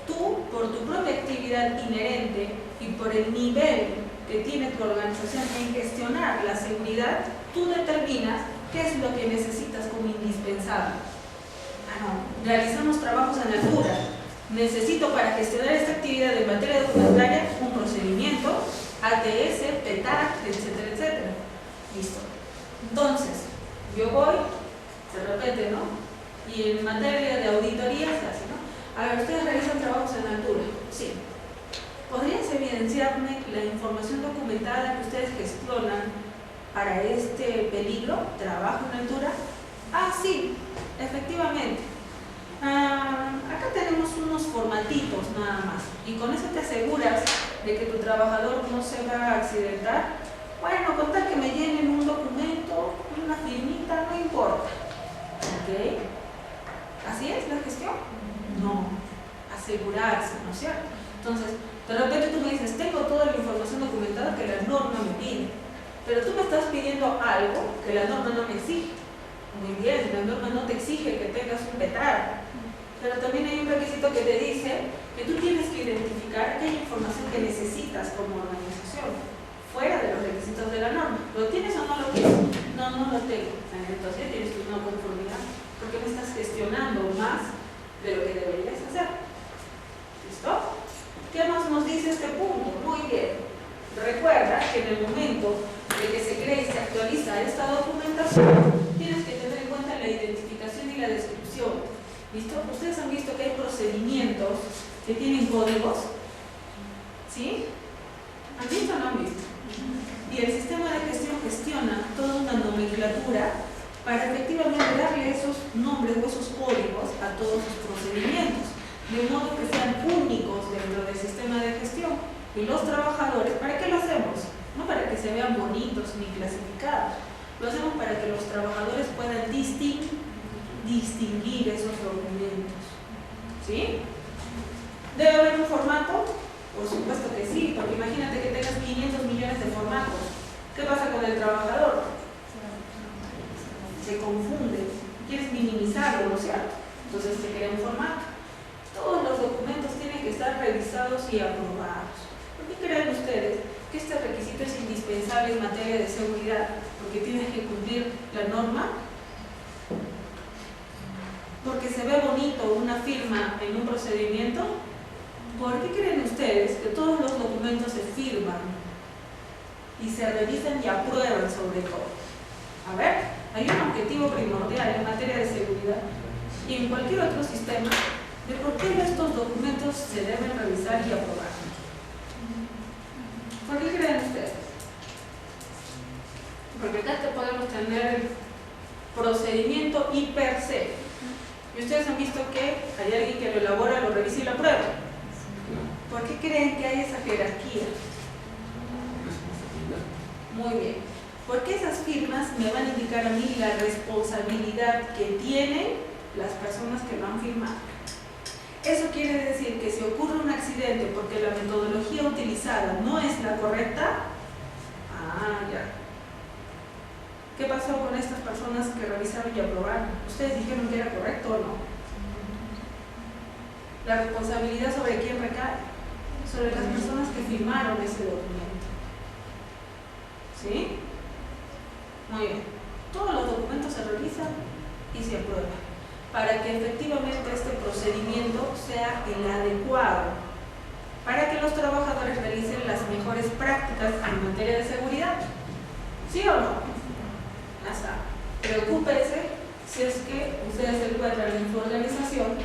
Tú, por tu propia actividad inherente y por el nivel que tiene tu organización en gestionar la seguridad, tú determinas qué es lo que necesitas como indispensable. Realizamos trabajos en altura. Necesito para gestionar esta actividad en materia documentaria un procedimiento, ATS, PETAC, etcétera, etcétera. Listo. Entonces, yo voy, de repente, ¿no? Y en materia de auditoría se hace, ¿no? A ver, ustedes realizan trabajos en altura. Sí. ¿Podrías evidenciarme la información documentada que ustedes gestionan para este peligro, trabajo en altura? Ah, sí, efectivamente. Acá tenemos unos formatitos nada más y con eso te aseguras de que tu trabajador no se va a accidentar. Bueno, con tal que me llenen un documento, una firmita, no importa. ¿Ok? ¿Así es la gestión? No, asegurarse, ¿no es cierto? Entonces, de repente tú me dices, tengo toda la información documentada que la norma me pide, pero tú me estás pidiendo algo que la norma no me exige. Muy bien, la norma no te exige que tengas un PETAR, pero también hay un requisito que te dice que tú tienes que identificar aquella información que necesitas como organización, fuera de los requisitos de la norma. ¿Lo tienes o no lo tienes? No, no lo tengo. Entonces ya tienes tu no conformidad, porque me estás gestionando más de lo que deberías hacer. ¿Listo? ¿Qué más nos dice este punto? Muy bien. Recuerda que en el momento de que se crea y se actualiza esta documentación, tienes que tener en cuenta la identificación y la descripción. ¿Listo? Ustedes han visto que hay procedimientos que tienen códigos. ¿Sí? ¿Han visto o no han visto? Y el sistema de gestión gestiona toda una nomenclatura para efectivamente darle esos nombres o esos códigos a todos sus procedimientos, de modo que sean únicos dentro del sistema de gestión. Y los trabajadores, ¿para qué lo hacemos? No para que se vean bonitos ni clasificados, lo hacemos para que los trabajadores puedan distinguir esos documentos. ¿Sí? ¿Debe haber un formato? Por supuesto que sí, porque imagínate que tengas 500 millones de formatos. ¿Qué pasa con el trabajador? Se confunde, quieres minimizarlo, ¿no es cierto? Entonces se crea un formato. Todos los documentos tienen que estar revisados y aprobados. ¿Por qué creen ustedes que este requisito es indispensable en materia de seguridad? Porque tienes que cumplir la norma. Porque se ve bonito una firma en un procedimiento. ¿Por qué creen ustedes que todos los documentos se firman y se revisan y aprueban sobre todo? A ver, hay un objetivo primordial en materia de seguridad y en cualquier otro sistema de por qué estos documentos se deben revisar y aprobar. ¿Por qué creen ustedes? Porque acá podemos tener el procedimiento IPC. Y ustedes han visto que hay alguien que lo elabora, lo revisa y lo aprueba. ¿Por qué creen que hay esa jerarquía? Muy bien. Porque esas firmas me van a indicar a mí la responsabilidad que tienen las personas que lo han firmado. Eso quiere decir que si ocurre un accidente porque la metodología utilizada no es la correcta, ya. ¿Qué pasó con estas personas que revisaron y aprobaron? ¿Ustedes dijeron que era correcto o no? La responsabilidad sobre quién recae, sobre las personas que firmaron ese documento. ¿Sí? Muy bien. Todos los documentos se revisan y se aprueban para que efectivamente este procedimiento sea el adecuado, para que los trabajadores realicen las mejores prácticas en materia de seguridad. ¿Sí o no? Ya está. Preocúpese si es que ustedes encuentran en su organización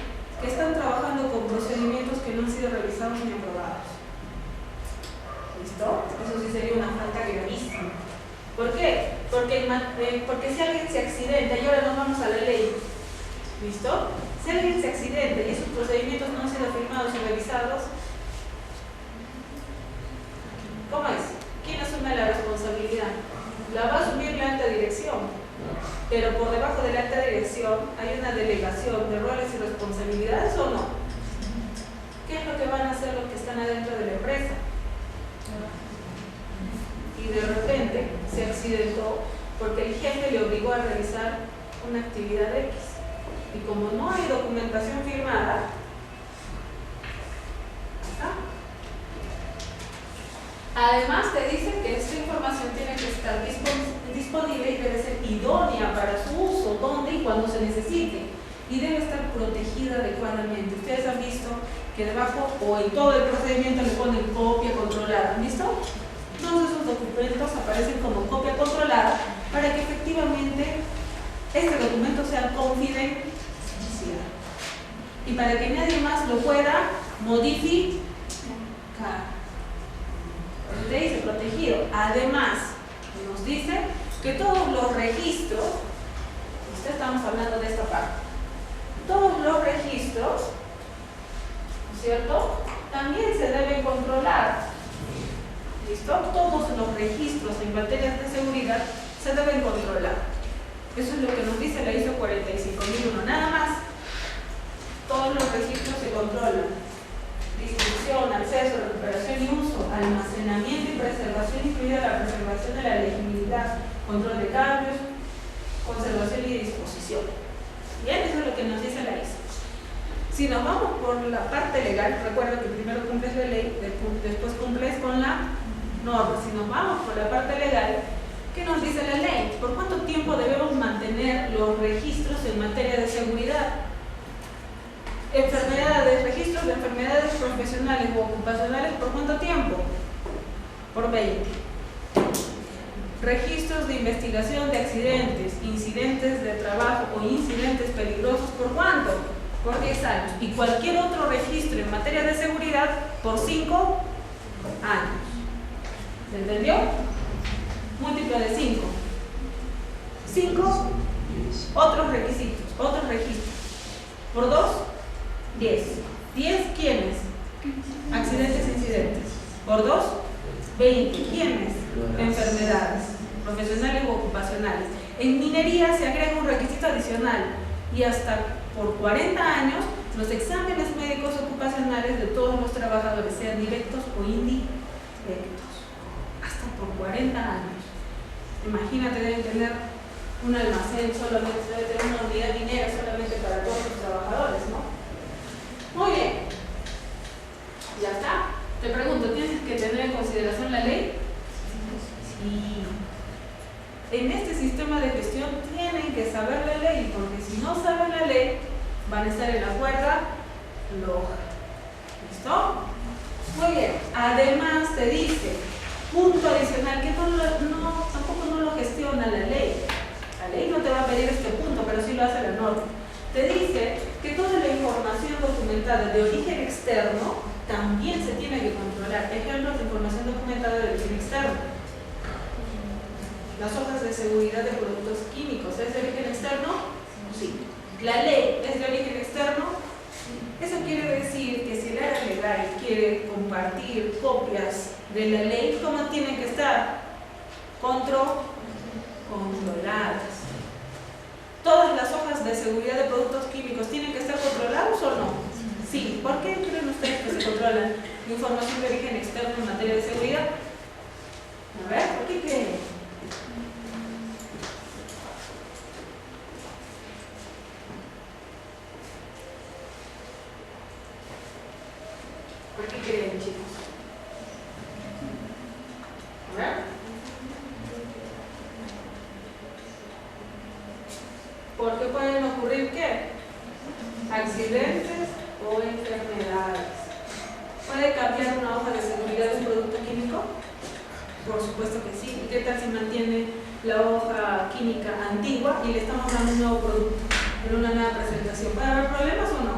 que están trabajando con procedimientos que no han sido revisados ni aprobados. ¿Listo? Eso sí sería una falta gravísima. ¿Por qué? Porque si alguien se accidenta, y ahora nos vamos a la ley, ¿listo? Si alguien se accidenta y esos procedimientos no han sido firmados y revisados, ¿cómo es? ¿Quién asume la responsabilidad? La va a asumir la alta dirección, pero por debajo de la alta dirección hay una delegación de roles y responsabilidades, ¿o no? ¿Qué es lo que van a hacer los que están adentro de la empresa? Y de repente se accidentó porque el jefe le obligó a realizar una actividad X. Y como no hay documentación firmada, además te dicen que esta información tiene que estar disponible y debe ser idónea para su uso, donde y cuando se necesite, y debe estar protegida adecuadamente. Ustedes han visto que debajo o en todo el procedimiento le ponen copia controlada, ¿han visto? Todos esos documentos aparecen como copia controlada para que efectivamente este documento sea confidencial y para que nadie más lo pueda modificar. Usted dice protegido. Además, nos dice que todos los registros, estamos hablando de esta parte, todos los registros, ¿no es cierto?, también se deben controlar. ¿Listo? Todos los registros en materias de seguridad se deben controlar. Eso es lo que nos dice la ISO 45001. Nada más. Todos los registros se controlan. Distribución, acceso, recuperación y uso, almacenamiento y preservación, incluida la preservación de la legibilidad, control de cambios, conservación y disposición. Bien, eso es lo que nos dice la ISO. Si nos vamos por la parte legal, recuerda que primero cumples la ley, después cumples con la norma. Si nos vamos por la parte legal, ¿qué nos dice la ley? ¿Por cuánto tiempo debemos mantener los registros en materia de seguridad? Enfermedades, registros de enfermedades profesionales o ocupacionales, ¿por cuánto tiempo? Por 20. Registros de investigación de accidentes, incidentes de trabajo o incidentes peligrosos, ¿por cuánto? Por 10 años. Y cualquier otro registro en materia de seguridad por 5 años. ¿Se entendió? Múltiplo de 5. 5 otros requisitos, otros registros. Por 2, 10. 10, ¿quiénes? Accidentes e incidentes. Por 2, 20. ¿Quiénes? Enfermedades profesionales u ocupacionales. En minería se agrega un requisito adicional y hasta por 40 años los exámenes médicos ocupacionales de todos los trabajadores, sean directos o indirectos. Hasta por 40 años. Imagínate, deben tener un almacén solamente, debe tener una unidad minera solamente para todos los trabajadores, ¿no? Muy bien. Ya está. Te pregunto, ¿tienes que tener en consideración la ley? Sí. En este sistema de gestión tienen que saber la ley, porque si no saben la ley, van a estar en la cuerda floja. ¿Listo? Muy bien. Además te dice, punto adicional, que tampoco no lo gestiona la ley. La ley no te va a pedir este punto, pero sí lo hace la norma. Te dice que toda la información documentada de origen externo también se tiene que controlar. Ejemplos de información documentada de origen externo. Las hojas de seguridad de productos químicos, ¿es de origen externo? Sí. ¿La ley es de origen externo? Eso quiere decir que si el área legal quiere compartir copias de la ley, ¿cómo tienen que estar? Controladas. ¿Todas las hojas de seguridad de productos químicos tienen que estar controlados o no? Sí, ¿por qué creen ustedes que se controla información de origen externo en materia de seguridad? A ver, ¿por qué creen? ¿Por qué creen, chicos? A ver. Porque pueden ocurrir ¿qué? Accidentes o enfermedades. ¿Puede cambiar una hoja de seguridad de un producto químico? Por supuesto que sí. ¿Y qué tal si mantiene la hoja química antigua y le estamos dando un nuevo producto en una nueva presentación? ¿Puede haber problemas o no?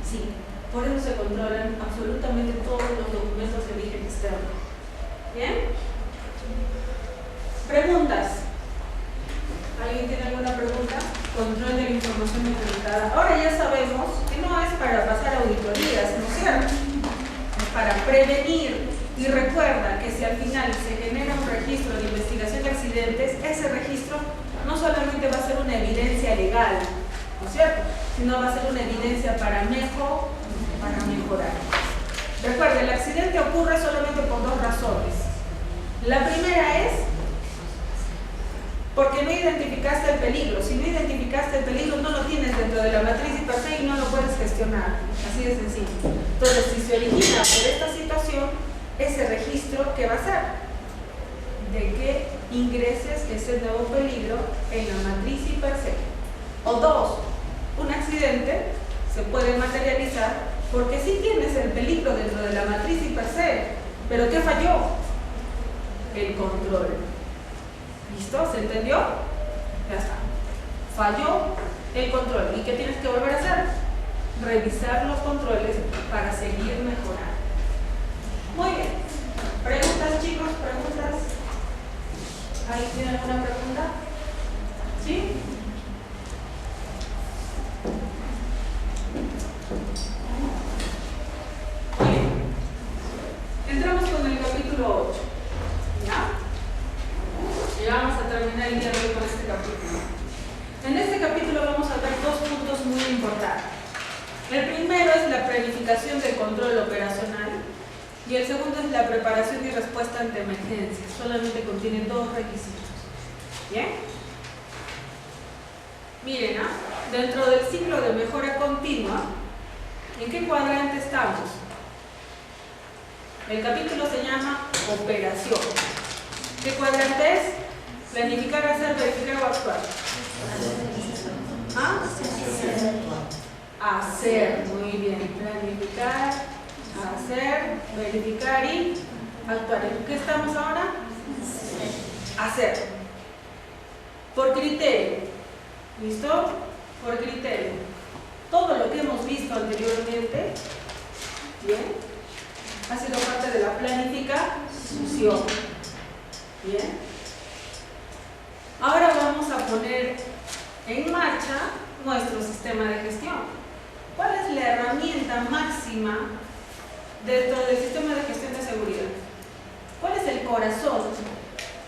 Sí. Por eso se controlan absolutamente todos los documentos de origen externo. ¿Bien? Preguntas. ¿Alguien tiene alguna pregunta? Control de la información documentada. Ahora ya sabemos que no es para pasar auditorías, ¿no es cierto? Es para prevenir. Y recuerda que si al final se genera un registro de investigación de accidentes, ese registro no solamente va a ser una evidencia legal, ¿no es cierto? Sino va a ser una evidencia para mejorar. Recuerda, el accidente ocurre solamente por dos razones. La primera es porque no identificaste el peligro. Si no identificaste el peligro, no lo tienes dentro de la matriz y per se y no lo puedes gestionar. Así de sencillo. Entonces, si se origina por esta situación, ese registro, ¿qué va a ser? De que ingreses ese nuevo peligro en la matriz y per se. O dos, un accidente se puede materializar porque sí tienes el peligro dentro de la matriz y per se, pero ¿qué falló? El control. ¿Listo? ¿Se entendió? Ya está. Falló el control. ¿Y qué tienes que volver a hacer? Revisar los controles para seguir mejorando. Muy bien. ¿Preguntas, chicos? ¿Preguntas? ¿Alguien tiene alguna pregunta? ¿Sí? Muy bien. Entramos con el capítulo 8. ¿Ya? Y vamos a terminar el día de hoy con este capítulo. En este capítulo vamos a ver dos puntos muy importantes. El primero es la planificación del control operacional y el segundo es la preparación y respuesta ante emergencias. Solamente contiene dos requisitos. ¿Bien? Miren, dentro del ciclo de mejora continua, ¿en qué cuadrante estamos? El capítulo se llama operación. ¿Qué cuadrante es? Planificar, hacer, verificar o actuar. ¿Ah? Hacer, muy bien. Planificar, hacer, verificar y actuar. ¿En qué estamos ahora? Hacer. Por criterio. ¿Listo? Por criterio. Todo lo que hemos visto anteriormente, ¿bien? Ha sido parte de la planificación. ¿Bien? Ahora vamos a poner en marcha nuestro sistema de gestión. ¿Cuál es la herramienta máxima dentro del sistema de gestión de seguridad? ¿Cuál es el corazón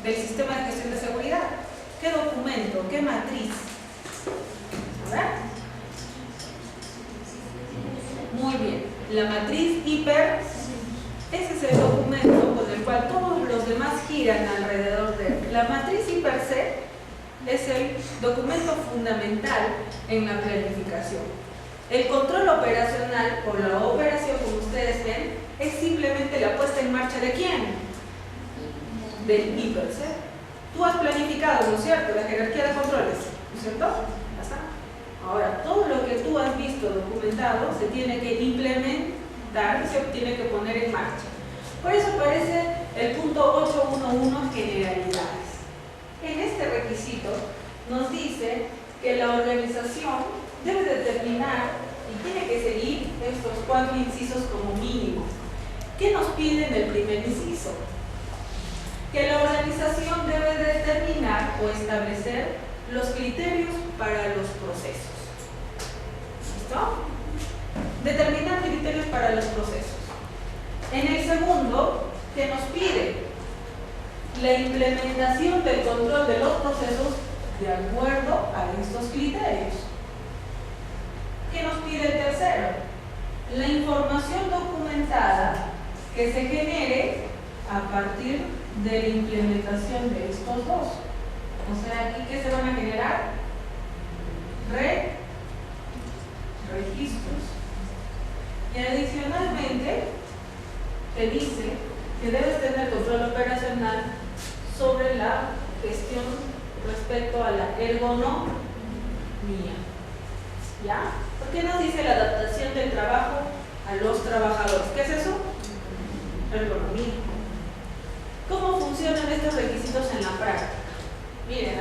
del sistema de gestión de seguridad? ¿Qué documento? ¿Qué matriz? A ver. Muy bien. La matriz hiper. Ese es el documento con el cual todos los demás giran alrededor de él. La matriz y per se es el documento fundamental en la planificación. El control operacional o la operación, como ustedes ven, es simplemente la puesta en marcha ¿de quién? Del I per se. Tú has planificado, ¿no es cierto?, la jerarquía de controles, ¿no es cierto? Ya está. Ahora, todo lo que tú has visto documentado se tiene que implementar y se tiene que poner en marcha. Por eso aparece el punto 811, generalidades. En este requisito nos dice que la organización debe determinar y tiene que seguir estos 4 incisos como mínimo. ¿Qué nos pide en el primer inciso? Que la organización debe determinar o establecer los criterios para los procesos. ¿Listo? Determinar criterios para los procesos. En el segundo, ¿qué nos pide? La implementación del control de los procesos de acuerdo a estos criterios. ¿Qué nos pide el tercero? la información documentada que se genere a partir de la implementación de estos dos. O sea, aquí ¿qué se van a generar? Registros. Y adicionalmente te dice que debes tener control operacional sobre la gestión respecto a la ergonomía. ¿Ya? ¿Por qué nos dice la adaptación del trabajo a los trabajadores? ¿Qué es eso? Ergonomía. ¿Cómo funcionan estos requisitos en la práctica? Miren,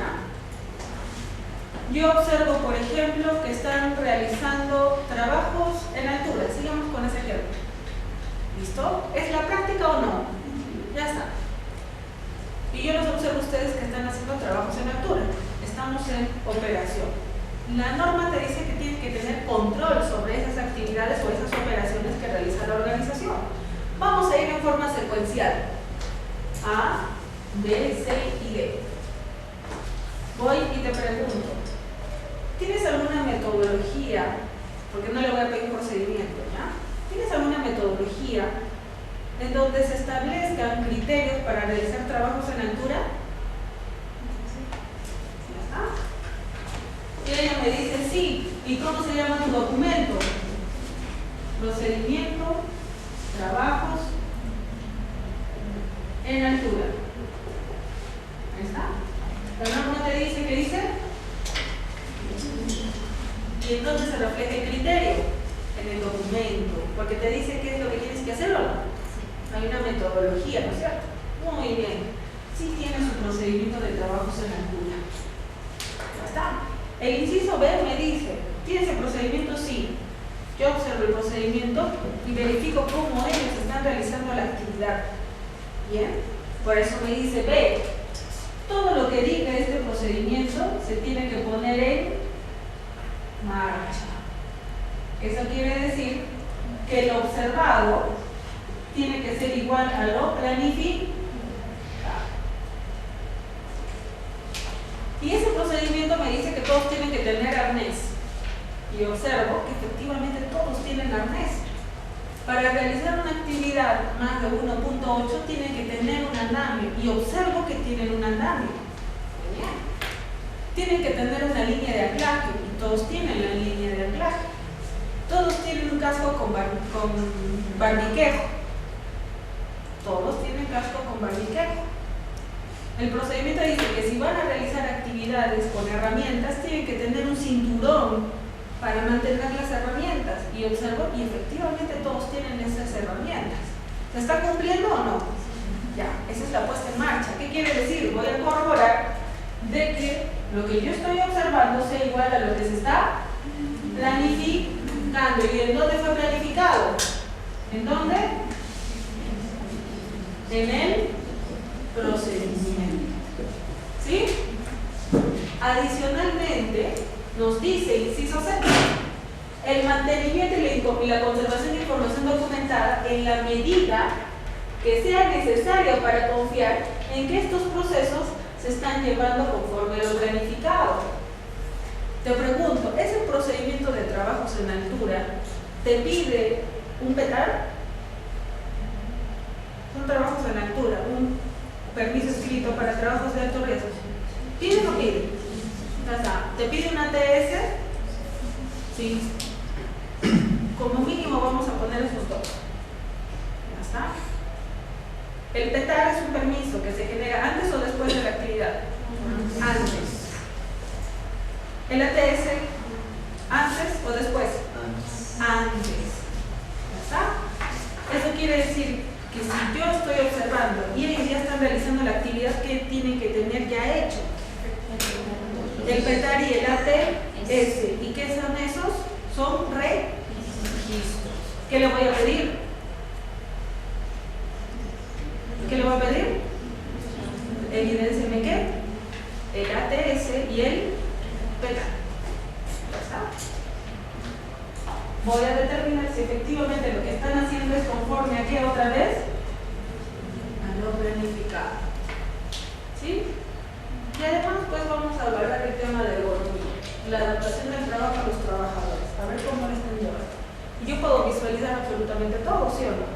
yo observo, por ejemplo, que están realizando trabajos en altura. Sigamos con ese ejemplo. ¿Listo? ¿Es la práctica o no? Ya está. Y yo los observo a ustedes que están haciendo trabajos en altura. Estamos en operación. La norma te dice que tienes que tener control sobre esas actividades o esas operaciones que realiza la organización. Vamos a ir en forma secuencial. A, B, C y D. Voy y te pregunto, ¿tienes alguna metodología? Porque no le voy a pedir un procedimiento, ¿ya? ¿Tienes alguna metodología en donde se establezcan criterios para realizar trabajos en altura? ¿Ya está? Y ella me dice, sí. ¿Y cómo se llama tu documento? Procedimiento, trabajos en altura. Ahí está. La norma te dice, ¿qué dice? Y entonces se refleja el criterio en el documento, porque te dice qué es lo que tienes que hacer o no. Hay una metodología, ¿no es cierto? Muy bien. Sí tiene su procedimiento de trabajos en altura. Ya está. El inciso B me dice, ¿tienes el procedimiento? Sí. Yo observo el procedimiento y verifico cómo ellos están realizando la actividad. Bien. Por eso me dice B. Todo lo que diga este procedimiento se tiene que poner en marcha. Eso quiere decir que lo observado tiene que ser igual a lo planificado. Y ese procedimiento me dice que todos tienen que tener arnés. Y observo que efectivamente todos tienen arnés. Para realizar una actividad más de 1.8 tienen que tener un andamio. Y observo que tienen un andamio. Genial. Tienen que tener una línea de anclaje. Y todos tienen la línea de anclaje. Todos tienen un casco con barbiquejo. Todos tienen casco con barbiquejo. El procedimiento dice que si van a realizar actividades con herramientas, tienen que tener un cinturón para mantener las herramientas. Y observo, y efectivamente todos tienen esas herramientas. ¿Se está cumpliendo o no? Ya, esa es la puesta en marcha. ¿Qué quiere decir? Voy a corroborar de que lo que yo estoy observando sea igual a lo que se está planificando. ¿Y en dónde fue planificado? ¿En dónde? En el procedimiento. ¿Sí? Adicionalmente, nos dice, inciso C, el mantenimiento y la conservación de información documentada en la medida que sea necesaria para confiar en que estos procesos se están llevando conforme a lo planificado. Te pregunto, ¿ese procedimiento de trabajos en altura te pide un PETAR? Son trabajos en altura, un permiso escrito para trabajos de alto riesgo. ¿Pide o no pide? ¿Te pide una ATS? Sí. Como mínimo vamos a poner esos dos. Ya está. El PETAR es un permiso que se genera antes o después de la actividad. Antes. ¿El ATS? ¿Antes o después? Antes. ¿Ya está? Eso quiere decir que si yo estoy observando y ellos ya están realizando la actividad que tienen que tener ya hecho, el PETAR y el ATS, ¿y qué son esos? Son registros. ¿Qué le voy a pedir? ¿Qué le voy a pedir? Evidénciame qué, el ATS y el PETAR. ¿Ya está? Voy a determinar si efectivamente lo que están haciendo es conforme a qué otra vez, a lo planificado. ¿Sí? Y además pues vamos a evaluar el tema de ergonomía, la adaptación del trabajo a los trabajadores, a ver cómo lo están llevando. Y yo puedo visualizar absolutamente todo, ¿sí o no?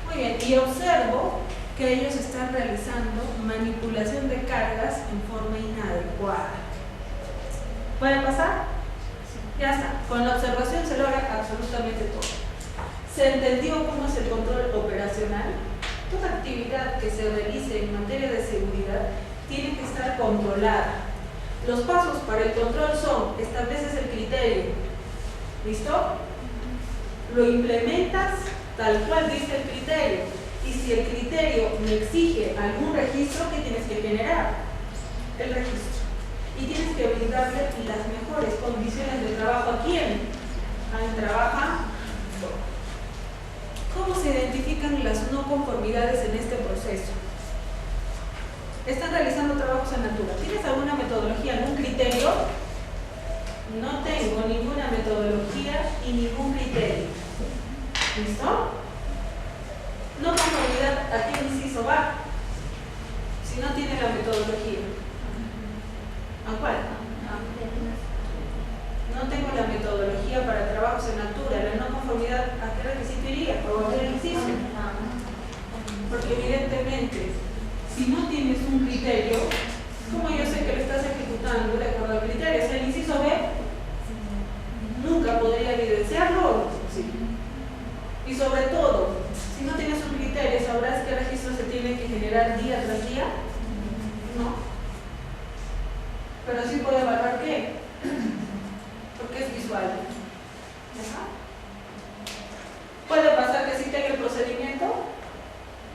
Muy bien, y observo que ellos están realizando manipulación de cargas en forma inadecuada. ¿Puede pasar? Ya está. Con la observación se logra absolutamente todo. ¿Se entendió cómo es el control operacional? Toda actividad que se realice en materia de seguridad tiene que estar controlada. Los pasos para el control son: estableces el criterio, ¿listo? Lo implementas tal cual dice el criterio. Y si el criterio me exige algún registro, ¿qué tienes que generar? El registro. Y tienes que brindarle las mejores condiciones de trabajo. ¿A quién? Al trabajador. ¿Cómo se identifican las no conformidades en este proceso? Están realizando trabajos en altura. ¿Tienes alguna metodología, algún criterio? No tengo ninguna metodología y ningún criterio. ¿Listo? No conformidad, ¿a qué inciso va? Si no tiene la metodología. ¿A cuál? No tengo la metodología para trabajos en altura. La no conformidad, ¿a qué requisito iría? ¿O a qué inciso? Porque evidentemente, si no tienes un criterio, ¿cómo yo sé que lo estás ejecutando de acuerdo al criterio? Si el inciso B, nunca podría evidenciarlo. Sí. Y sobre todo, si no tienes un criterio, ¿sabrás qué registro se tiene que generar día tras día? No. Pero sí puedo evaluar qué, porque es visual. ¿Ajá? ¿Puede pasar que sí tenga el procedimiento?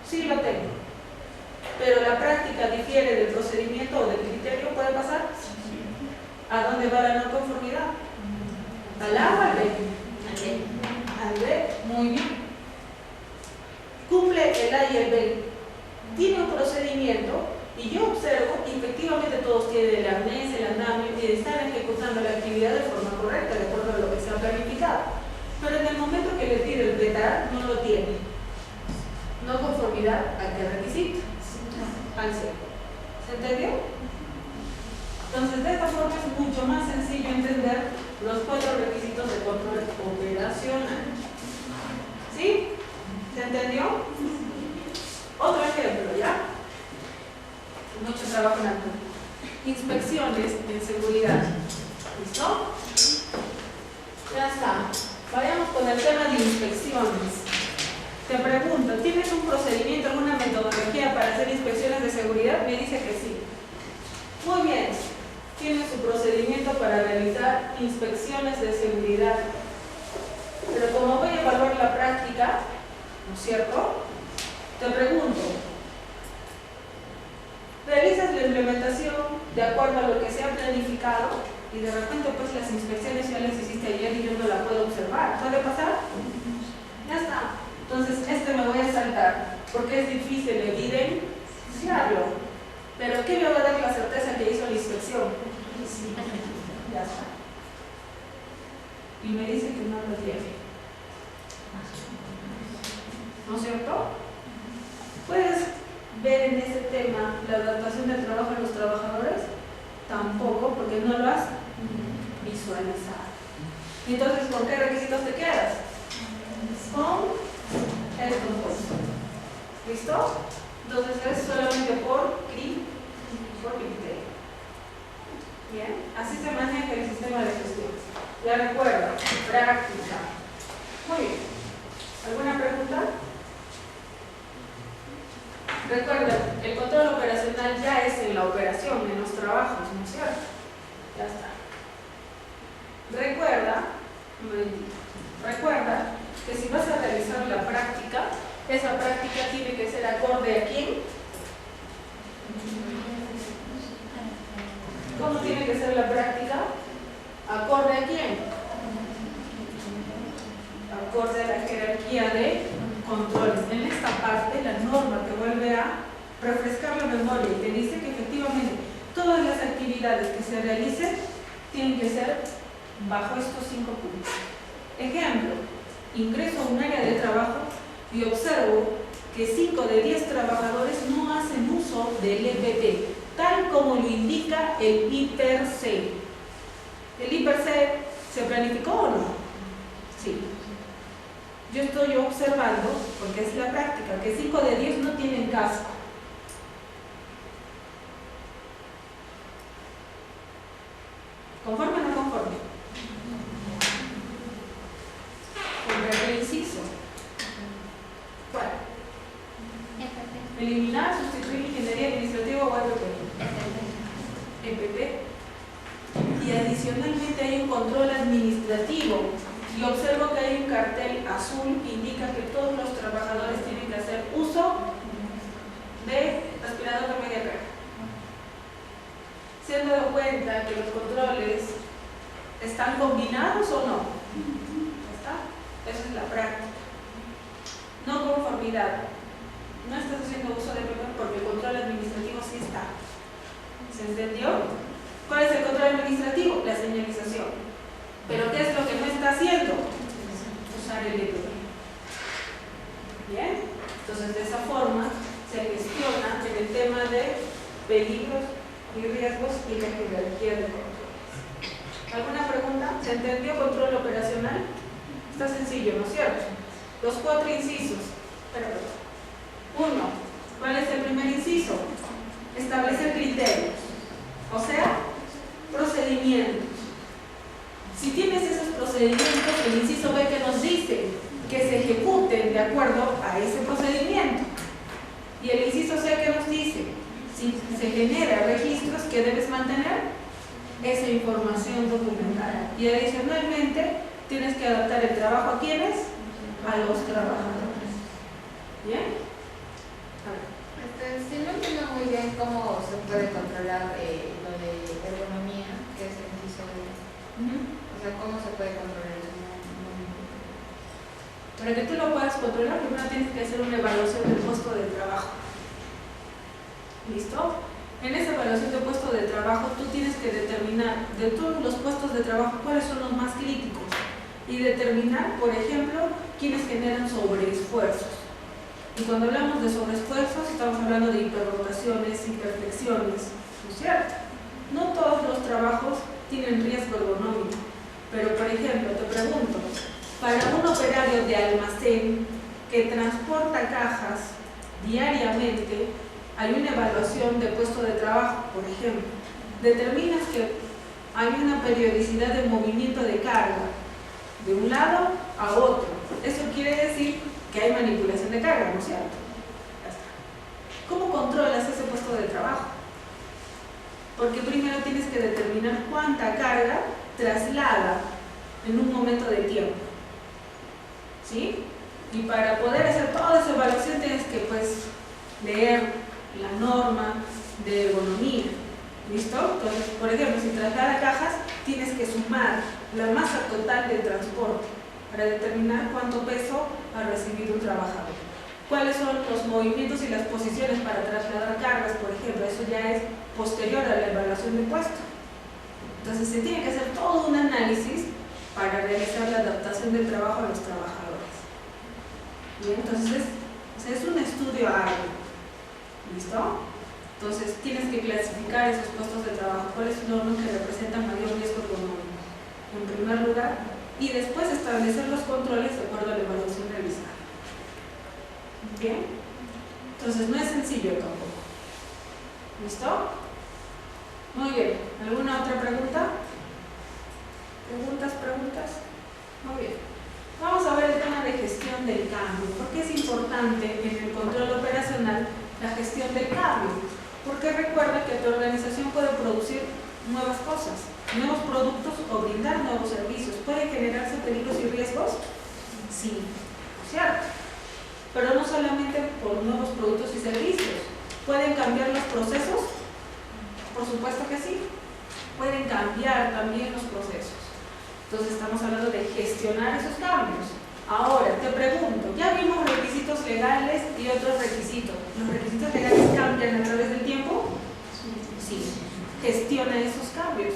Sí lo tengo. Pero la práctica difiere del procedimiento o del criterio, ¿puede pasar? ¿A dónde va la no conformidad? ¿Al A o al B? Al B, muy bien. Cumple el A y el B. Tiene un procedimiento y yo observo que efectivamente todos tienen el arnés, el andamio y están ejecutando la actividad de forma correcta, de acuerdo a lo que se ha planificado. Pero en el momento que le tiro el beta, no lo tiene. No conformidad a qué requisito. Al C. ¿Se entendió? Entonces, de esta forma es mucho más sencillo entender los 4 requisitos de control operacional. ¿Sí? ¿Se entendió? Otro ejemplo, ¿ya? Mucho trabajo en altura. Inspecciones en seguridad. ¿Listo? Ya está. Vayamos con el tema de inspecciones. Te pregunto, ¿tienes un procedimiento, alguna metodología para hacer inspecciones de seguridad? Me dice que sí. Muy bien. Tiene su procedimiento para realizar inspecciones de seguridad. Pero como voy a evaluar la práctica, ¿no es cierto? Te pregunto, ¿realizas la implementación de acuerdo a lo que se ha planificado? Y de repente pues las inspecciones ya las hiciste ayer y yo no la puedo observar. ¿Puede pasar? Ya está. Entonces este me voy a saltar porque es difícil evidenciarlo. Pero ¿qué me va a dar la certeza que hizo la inspección? Ya está. Y me dice que no lo tiene. ¿No es cierto? ¿Puedes ver en ese tema la adaptación del trabajo de los trabajadores? Tampoco, porque no lo has visualizado. Entonces, ¿con qué requisitos te quedas? Con el compuesto. ¿Listo? Entonces es solamente por criterio. Bien, así se maneja el sistema de gestión. Ya recuerda, práctica. Muy bien. ¿Alguna pregunta? Recuerda, el control operacional ya es en la operación, en los trabajos, ¿no es cierto? Ya está. Recuerda, un momentito, recuerda que si vas a realizar la práctica, esa práctica tiene que ser acorde a quién. ¿Cómo tiene que ser la práctica? ¿Acorde a quién? Acorde a la jerarquía de controles. En esta parte, la norma te vuelve a refrescar la memoria y te dice que efectivamente todas las actividades que se realicen tienen que ser bajo estos 5 puntos. Ejemplo, ingreso a un área de trabajo y observo que 5 de 10 trabajadores no hacen uso del EPT, tal como lo indica el IPERC. ¿El IPERC se planificó o no? Sí. yo estoy observando, porque es la práctica, que 5 de 10 no tienen casco. ¿Conforme o no conforme? Con el inciso. ¿Cuál? Eliminar, sustituir ingeniería administrativa o EPP. Y adicionalmente hay un control administrativo. Y observo que hay un cartel azul que indica que todos los trabajadores tienen que hacer uso de aspirador de media carga. ¿Se han dado cuenta que los controles están combinados o no? ¿Está? Esa es la práctica. No conformidad. No estás haciendo uso de PP porque el control administrativo sí está. ¿Se entendió? ¿Cuál es el control administrativo? La señalización. ¿Pero qué es lo que no está haciendo? Usar el EPP. ¿Bien? Entonces, de esa forma se gestiona en el tema de peligros y riesgos y la jerarquía de controles. ¿Alguna pregunta? ¿Se entendió control operacional? Está sencillo, ¿no es cierto? Los 4 incisos. Uno, ¿cuál es el primer inciso? Establecer criterios, o sea, procedimientos. Si tienes esos procedimientos, el inciso B que nos dice que se ejecuten de acuerdo a ese procedimiento. Y el inciso C que nos dice si se genera registros que debes mantener esa información documentada. Y adicionalmente tienes que adaptar el trabajo a ¿quiénes? A los trabajadores. ¿Bien? Si no entiendo muy bien cómo se puede controlar lo de ergonomía, que es el inciso de... O sea, ¿cómo se puede controlar eso? Para que tú lo puedas controlar, primero tienes que hacer una evaluación del puesto de trabajo. ¿Listo? En esa evaluación de puesto de trabajo, tú tienes que determinar de todos los puestos de trabajo cuáles son los más críticos y determinar, por ejemplo, quiénes generan sobreesfuerzos. Y cuando hablamos de sobreesfuerzos, estamos hablando de hiperrotaciones, imperfecciones, ¿no es cierto? No todos los trabajos tienen riesgo ergonómico, pero por ejemplo, te pregunto, para un operario de almacén que transporta cajas diariamente, hay una evaluación de puesto de trabajo, por ejemplo. Determinas que hay una periodicidad de movimiento de carga de un lado a otro. Eso quiere decir que hay manipulación de carga, ¿no es cierto? Ya está. ¿Cómo controlas ese puesto de trabajo? Porque primero tienes que determinar cuánta carga traslada en un momento de tiempo. ¿Sí? Y para poder hacer toda esa evaluación tienes que leer la norma de ergonomía. ¿Listo? Entonces, por ejemplo, si traslada cajas, tienes que sumar la masa total del transporte para determinar cuánto peso ha recibido un trabajador. ¿Cuáles son los movimientos y las posiciones para trasladar cargas, por ejemplo? Eso ya es posterior a la evaluación de puesto. Entonces, se tiene que hacer todo un análisis para realizar la adaptación del trabajo a los trabajadores. Bien, entonces, es un estudio arduo. ¿Listo? Entonces, tienes que clasificar esos puestos de trabajo. ¿Cuáles son los que representan mayor riesgo económico? En primer lugar, y después establecer los controles de acuerdo a la evaluación realizada. ¿Bien? Entonces, no es sencillo tampoco. ¿Listo? Muy bien. ¿Alguna otra pregunta? ¿Preguntas? Muy bien. Vamos a ver el tema de gestión del cambio. ¿Por qué es importante en el control operacional la gestión del cambio? Porque recuerda que tu organización puede producir nuevas cosas, nuevos productos o brindar nuevos servicios. ¿Pueden generarse peligros y riesgos? Sí, ¿cierto? Pero no solamente por nuevos productos y servicios. ¿Pueden cambiar los procesos? Por supuesto que sí. Pueden cambiar también los procesos. Entonces estamos hablando de gestionar esos cambios. Ahora, te pregunto, ya vimos requisitos legales y otros requisitos. ¿Los requisitos legales cambian a través del tiempo? Sí. Gestiona esos cambios.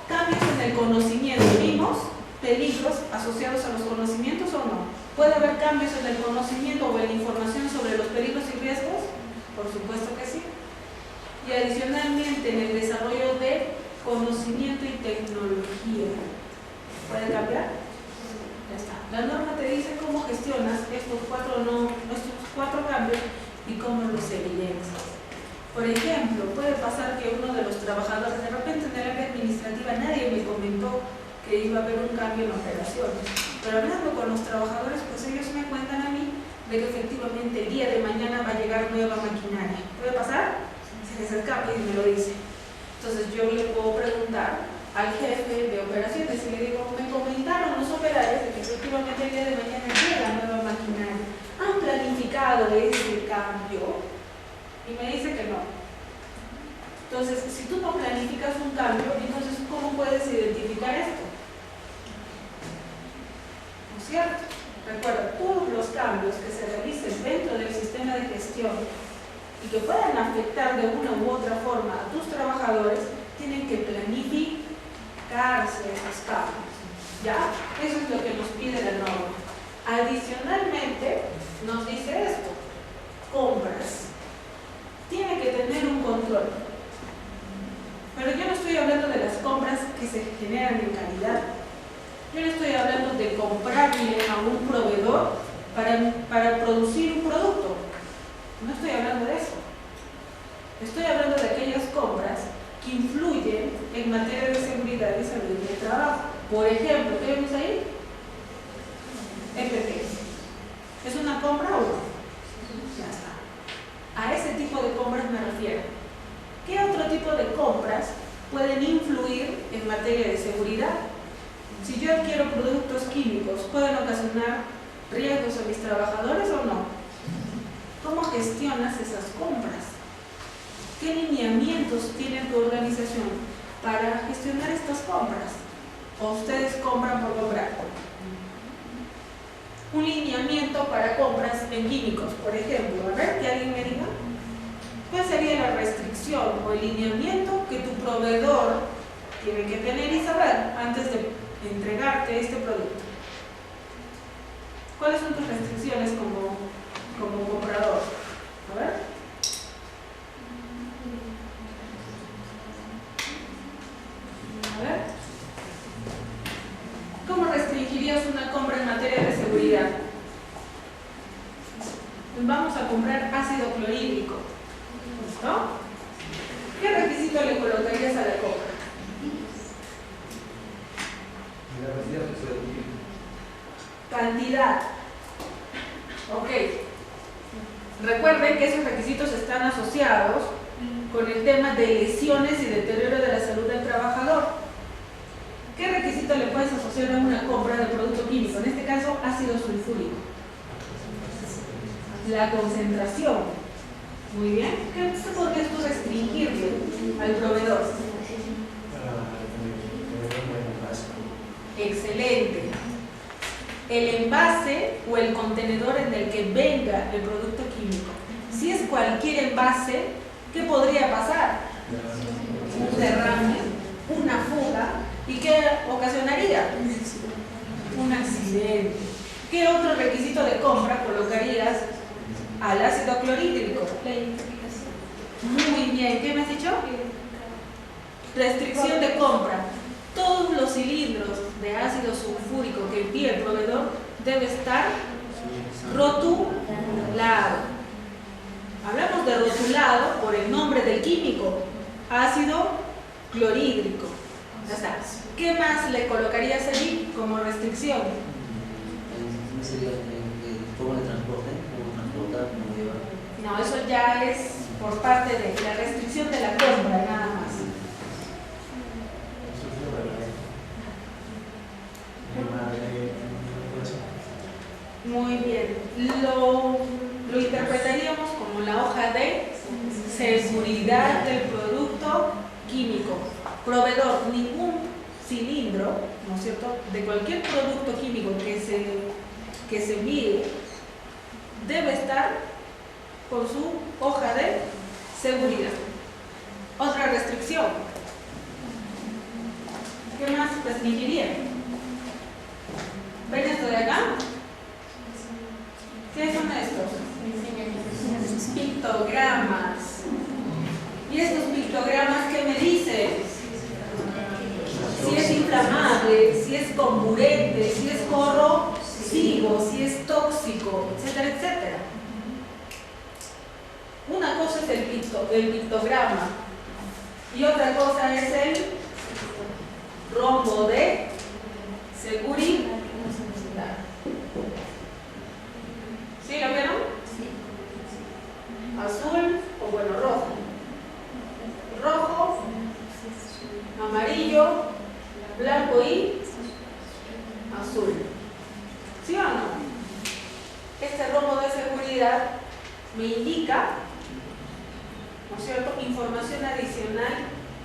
Cambios en el conocimiento. ¿Vimos peligros asociados a los conocimientos o no? ¿Puede haber cambios en el conocimiento o en la información sobre los peligros y riesgos? Por supuesto que sí. Y adicionalmente en el desarrollo de conocimiento y tecnología. ¿Puede cambiar? Ya está. La norma te dice cómo gestionas estos cuatro cambios y cómo los evidencias. Por ejemplo, puede pasar que uno de los trabajadores, de repente en el área administrativa nadie me comentó que iba a haber un cambio en operaciones, pero hablando con los trabajadores, pues ellos me cuentan a mí de que efectivamente el día de mañana va a llegar nueva maquinaria. ¿Puede pasar? Se les escapa y me lo dice. Entonces yo le puedo preguntar al jefe de operaciones y le digo, me comentaron los operarios de que efectivamente el día de mañana llega nueva maquinaria. ¿Han planificado ese cambio? Y me dice que no. Entonces, si tú no planificas un cambio, entonces ¿cómo puedes identificar esto? ¿No es cierto? Recuerda, todos los cambios que se realicen dentro del sistema de gestión y que puedan afectar de una u otra forma a tus trabajadores, tienen que planificarse esos cambios. ¿Ya? Eso es lo que nos pide la norma. Adicionalmente, nos dice esto: compras. Tiene que tener un control. Pero yo no estoy hablando de las compras que se generan en calidad. Yo no estoy hablando de comprarle a un proveedor para producir un producto. No estoy hablando de eso. Estoy hablando de aquellas compras que influyen en materia de seguridad y salud y de trabajo. Por ejemplo, ¿qué vemos ahí? FP. ¿Es una compra o no? Ya está. A ese tipo de compras me refiero. ¿Qué otro tipo de compras pueden influir en materia de seguridad? Si yo adquiero productos químicos, ¿pueden ocasionar riesgos a mis trabajadores o no? ¿Cómo gestionas esas compras? ¿Qué lineamientos tiene tu organización para gestionar estas compras? ¿O ustedes compran por comprar? Un lineamiento para compras en químicos, por ejemplo. A ver, que alguien me diga. ¿Cuál sería la restricción o el lineamiento que tu proveedor tiene que tener y saber antes de entregarte este producto? ¿Cuáles son tus restricciones como comprador? A ver. A ver. ¿Cómo restringirías una compra en materia de seguridad? Vamos a comprar ácido clorhídrico. ¿No? ¿Qué requisito le colocarías a la compra? Cantidad. Ok. Recuerden que esos requisitos están asociados con el tema de lesiones y deterioro de la salud del trabajador. ¿Qué requisito le puedes asociar a una compra de producto químico? En este caso, ácido sulfúrico. La concentración. Muy bien. ¿Qué podrías tú restringirle al proveedor? Excelente. El envase o el contenedor en el que venga el producto químico. Si es cualquier envase, ¿qué podría pasar? Un derrame, una fuga. ¿Y qué ocasionaría? Un accidente. ¿Qué otro requisito de compra colocarías al ácido clorhídrico? La identificación. Muy bien. ¿Qué me has dicho? Restricción de compra. Todos los cilindros de ácido sulfúrico que envíe el proveedor debe estar rotulado. Hablamos de rotulado por el nombre del químico, ácido clorhídrico. Ya está. ¿Qué más le colocarías allí como restricción? ¿Sería forma de transporte? ¿Cómo transportar? ¿Cómo llevar? No, eso ya es por parte de la restricción de la compra, nada más. Muy bien. Lo interpretaríamos como la hoja de seguridad del producto químico. Proveedor, ningún cilindro, ¿no es cierto?, de cualquier producto químico que se envíe debe estar con su hoja de seguridad. Otra restricción. ¿Qué más restringiría? ¿Ven esto de acá? ¿Qué son estos? Pictogramas. ¿Y estos pictogramas qué me dicen? Si es inflamable, si es comburente, si es corrosivo. nocivo, si es tóxico, etcétera, etcétera. Una cosa es el pictograma y otra cosa es el rombo de seguridad. ¿Sí lo vieron? Azul o bueno, rojo. Rojo, amarillo, blanco y azul. ¿Sí o no? Este rombo de seguridad me indica, ¿no es cierto?, información adicional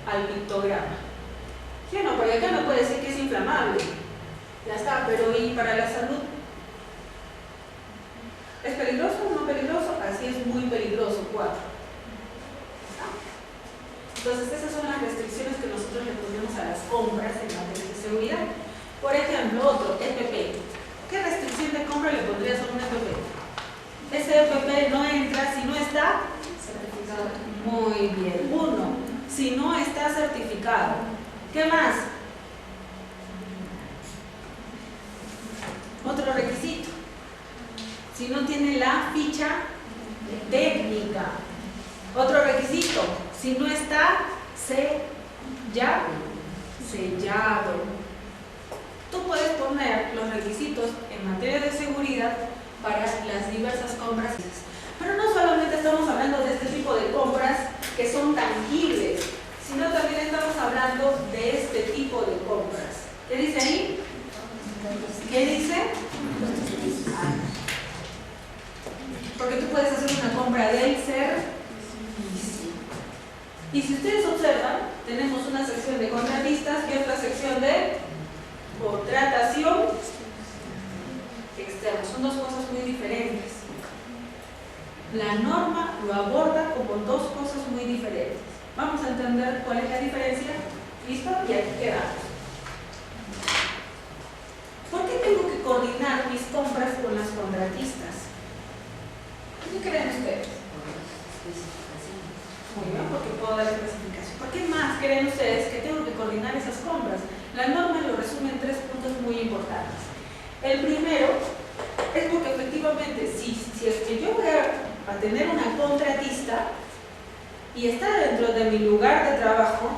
al pictograma. ¿Sí o no? Porque acá me puede decir que es inflamable. Ya está, pero ¿y para la salud? ¿Es peligroso o no peligroso? Así es muy peligroso, 4. Entonces esas son las restricciones que nosotros le ponemos a las compras en materia de seguridad. Por ejemplo, otro, EPP. ¿Qué restricción de compra le pondrías a un EPP? Ese EPP no entra si no está certificado. Muy bien. 1. Si no está certificado. ¿Qué más? Otro requisito. Si no tiene la ficha técnica. Otro requisito. Si no está sellado. Tú puedes poner los requisitos en materia de seguridad para las diversas compras. Pero no solamente estamos hablando de este tipo de compras que son tangibles, sino también estamos hablando de este tipo de compras. ¿Qué dice ahí? ¿Qué dice? Porque tú puedes hacer una compra del servicio. Y si ustedes observan, tenemos una sección de contratistas y otra sección de contratación externa. Son dos cosas muy diferentes. La norma lo aborda como dos cosas muy diferentes. Vamos a entender cuál es la diferencia. ¿Listo? Y aquí quedamos. ¿Por qué tengo que coordinar mis compras con las contratistas? ¿Qué creen ustedes? Muy bien, porque puedo dar clasificación. ¿Por qué más creen ustedes que tengo que coordinar esas compras? La norma lo resume en 3 puntos muy importantes. El primero es porque efectivamente, si es que yo voy a tener una contratista y está dentro de mi lugar de trabajo,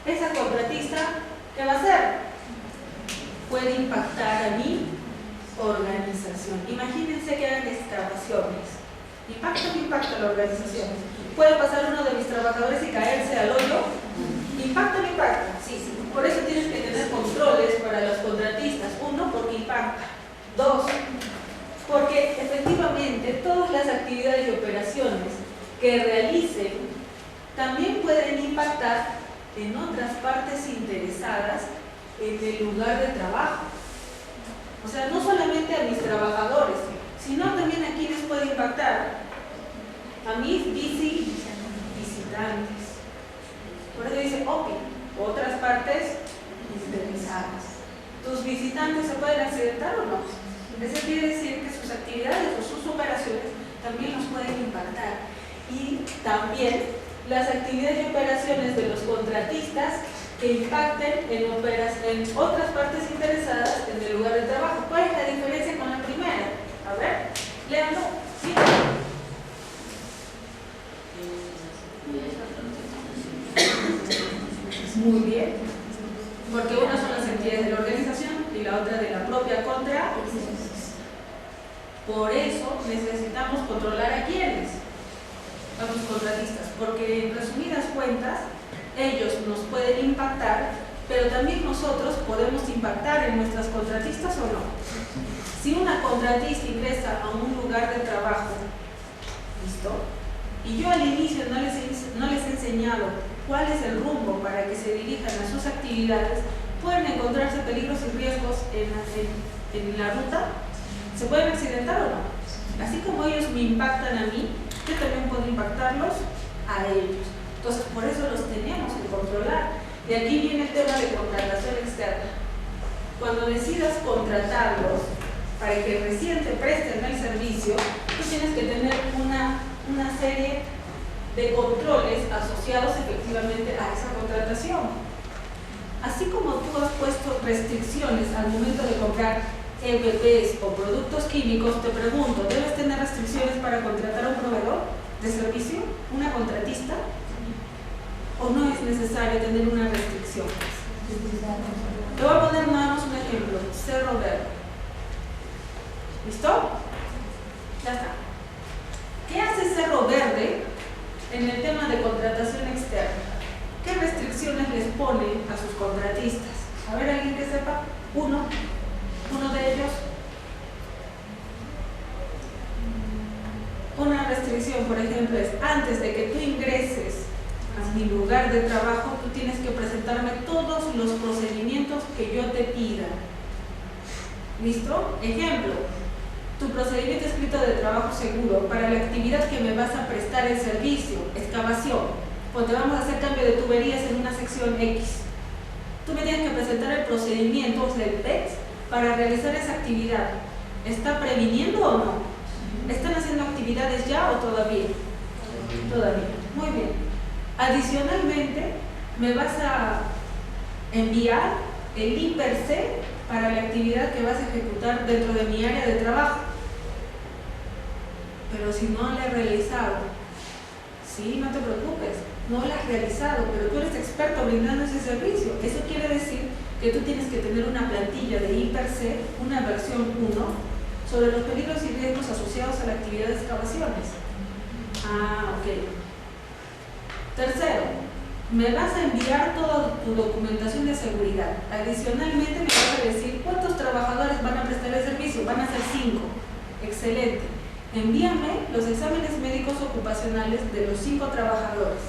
esa contratista, ¿qué va a hacer? Puede impactar a mi organización. Imagínense que hagan excavaciones. ¿Impacta o no impacta la organización? ¿Puede pasar uno de mis trabajadores y caerse al hoyo? ¿Impacta o no impacta? Sí. Por eso tienes que tener controles para los contratistas. 1, porque impacta. 2, porque efectivamente todas las actividades y operaciones que realicen también pueden impactar en otras partes interesadas en el lugar de trabajo. O sea, no solamente a mis trabajadores, sino también a quienes puede impactar. A mis visitantes. Por eso dice OPI, otras partes interesadas. ¿Tus visitantes se pueden accidentar o no? Eso quiere decir que sus actividades o sus operaciones también los pueden impactar. Y también las actividades y operaciones de los contratistas que impacten en otras partes interesadas en el lugar de trabajo. ¿Cuál es la diferencia con la primera? A ver, léanlo. ¿Sí? Muy bien, porque una son las entidades de la organización y la otra de la propia contra. Por eso necesitamos controlar a quienes, a los contratistas, porque en resumidas cuentas ellos nos pueden impactar, pero también nosotros podemos impactar en nuestras contratistas o no. Si una contratista ingresa a un lugar de trabajo, ¿listo? Y yo al inicio no les he enseñado cuál es el rumbo para que se dirijan a sus actividades, pueden encontrarse peligros y riesgos en la ruta. ¿Se pueden accidentar o no? Así como ellos me impactan a mí, yo también puedo impactarlos a ellos. Entonces, por eso los tenemos que controlar. De aquí viene el tema de contratación externa. Cuando decidas contratarlos para que recién te presten el servicio, tú tienes que tener una serie de controles asociados efectivamente a esa contratación. Así como tú has puesto restricciones al momento de comprar EPPs o productos químicos, te pregunto, ¿debes tener restricciones para contratar a un proveedor de servicio, una contratista? ¿O no es necesario tener una restricción? Te voy a poner nada más un ejemplo, Cerro Verde. ¿Listo? Ya está. ¿Qué hace Cerro Verde en el tema de contratación externa? ¿Qué restricciones les pone a sus contratistas? A ver, ¿alguien que sepa? Uno de ellos. Una restricción, por ejemplo, es antes de que tú ingreses a mi lugar de trabajo, tú tienes que presentarme todos los procedimientos que yo te pida. ¿Listo? Ejemplo, tu procedimiento escrito de trabajo seguro para la actividad que me vas a prestar el servicio, excavación, o te vamos a hacer cambio de tuberías en una sección X. Tú me tienes que presentar el procedimiento, o sea, el PEX, para realizar esa actividad. ¿Está previniendo o no? ¿Están haciendo actividades ya o todavía? Todavía. Muy bien. Adicionalmente, me vas a enviar el IPERC para la actividad que vas a ejecutar dentro de mi área de trabajo. Pero si no la he realizado, sí, no te preocupes, no la has realizado, pero tú eres experto brindando ese servicio. Eso quiere decir que tú tienes que tener una plantilla de IPERC, una versión 1, sobre los peligros y riesgos asociados a la actividad de excavaciones. Ah, ok. Tercero, me vas a enviar toda tu documentación de seguridad. Adicionalmente me vas a decir cuántos trabajadores van a prestar el servicio. Van a ser 5. Excelente. Envíame los exámenes médicos ocupacionales de los 5 trabajadores.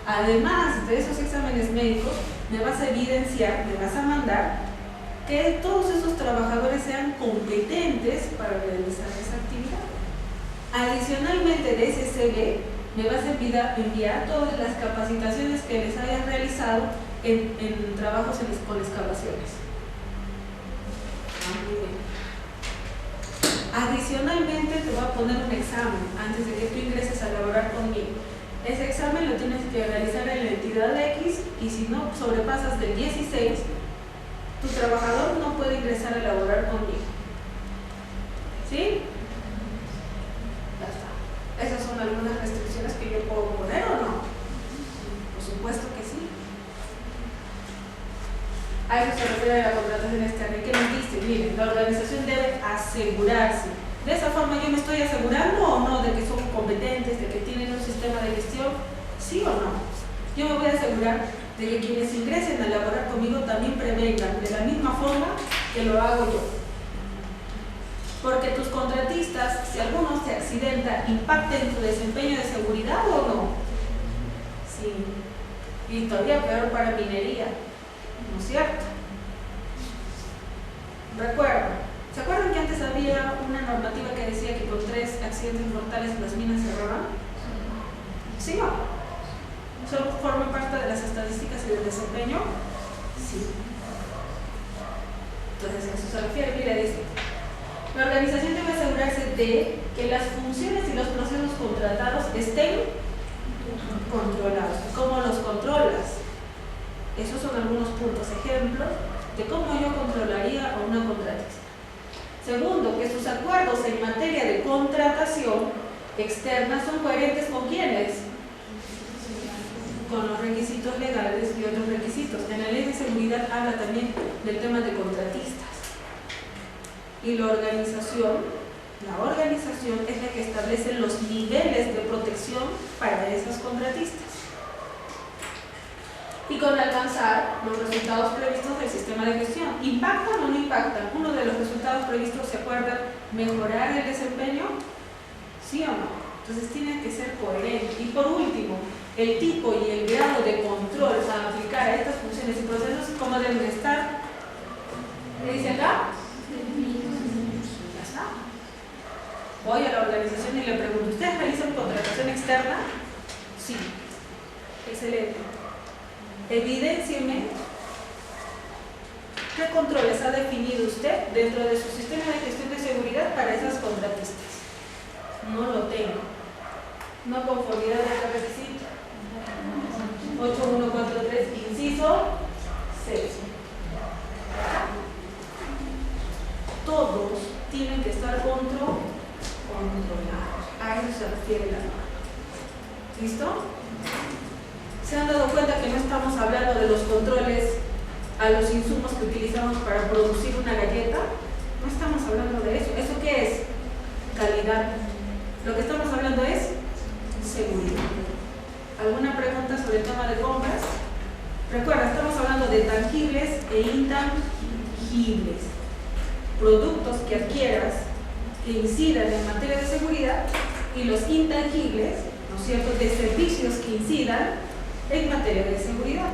Además de esos exámenes médicos, me vas a evidenciar, me vas a mandar que todos esos trabajadores sean competentes para realizar esa actividad. Adicionalmente de ese CV, me vas a enviar todas las capacitaciones que les hayas realizado en trabajos con excavaciones. Muy bien. Adicionalmente te voy a poner un examen antes de que tú ingreses a laborar conmigo. Ese examen lo tienes que realizar en la entidad X y si no sobrepasas del 16, tu trabajador no puede ingresar a laborar conmigo. ¿Sí? Ya está. Esas son algunas restricciones que yo puedo poner o no. Por supuesto que sí. A eso se refiere a la contratación externa. ¿Qué nos dice? Miren, la organización debe asegurarse. ¿De esa forma yo me estoy asegurando o no de que son competentes, de que tienen un sistema de gestión? ¿Sí o no? Yo me voy a asegurar de que quienes ingresen a laborar conmigo también prevengan de la misma forma que lo hago yo. Porque tus contratistas, si alguno se accidenta, impacten tu desempeño de seguridad o no. Sí. Y todavía peor para minería. ¿No es cierto? Recuerda, ¿se acuerdan que antes había una normativa que decía que con 3 accidentes mortales las minas cerraban? ¿Sí o no? ¿Solo forman parte de las estadísticas y del desempeño? Sí. Entonces, a eso se refiere. Mira, dice, la organización debe asegurarse de que las funciones y los procesos contratados estén controlados. ¿Cómo los controlas? Esos son algunos puntos, ejemplos de cómo yo controlaría a una contratista. Segundo, que sus acuerdos en materia de contratación externa son coherentes con quiénes, con los requisitos legales y otros requisitos. En la ley de seguridad habla también del tema de contratistas. Y la organización es la que establece los niveles de protección para esas contratistas. Y con alcanzar los resultados previstos del sistema de gestión. ¿Impactan o no impactan? Uno de los resultados previstos, ¿se acuerdan? ¿Mejorar el desempeño? ¿Sí o no? Entonces tiene que ser coherente. Y por último, el tipo y el grado de control a aplicar a estas funciones y procesos, ¿cómo deben estar? ¿Me dice acá? Ya está. Voy a la organización y le pregunto, ¿ustedes realizan contratación externa? Sí. Excelente. Evidéncieme qué controles ha definido usted dentro de su sistema de gestión de seguridad para esas contratistas. No lo tengo. No conformidad a este requisito. 8143, inciso 6. Todo ¿Listo? ¿Se han dado cuenta que no estamos hablando de los controles a los insumos que utilizamos para producir una galleta? No estamos hablando de eso. ¿Eso qué es? Calidad. Lo que estamos hablando es seguridad. ¿Alguna pregunta sobre el tema de compras? Recuerda, estamos hablando de tangibles e intangibles. Productos que adquieras que incidan en materia de seguridad y los intangibles, ¿no es cierto?, de servicios que incidan en materia de seguridad.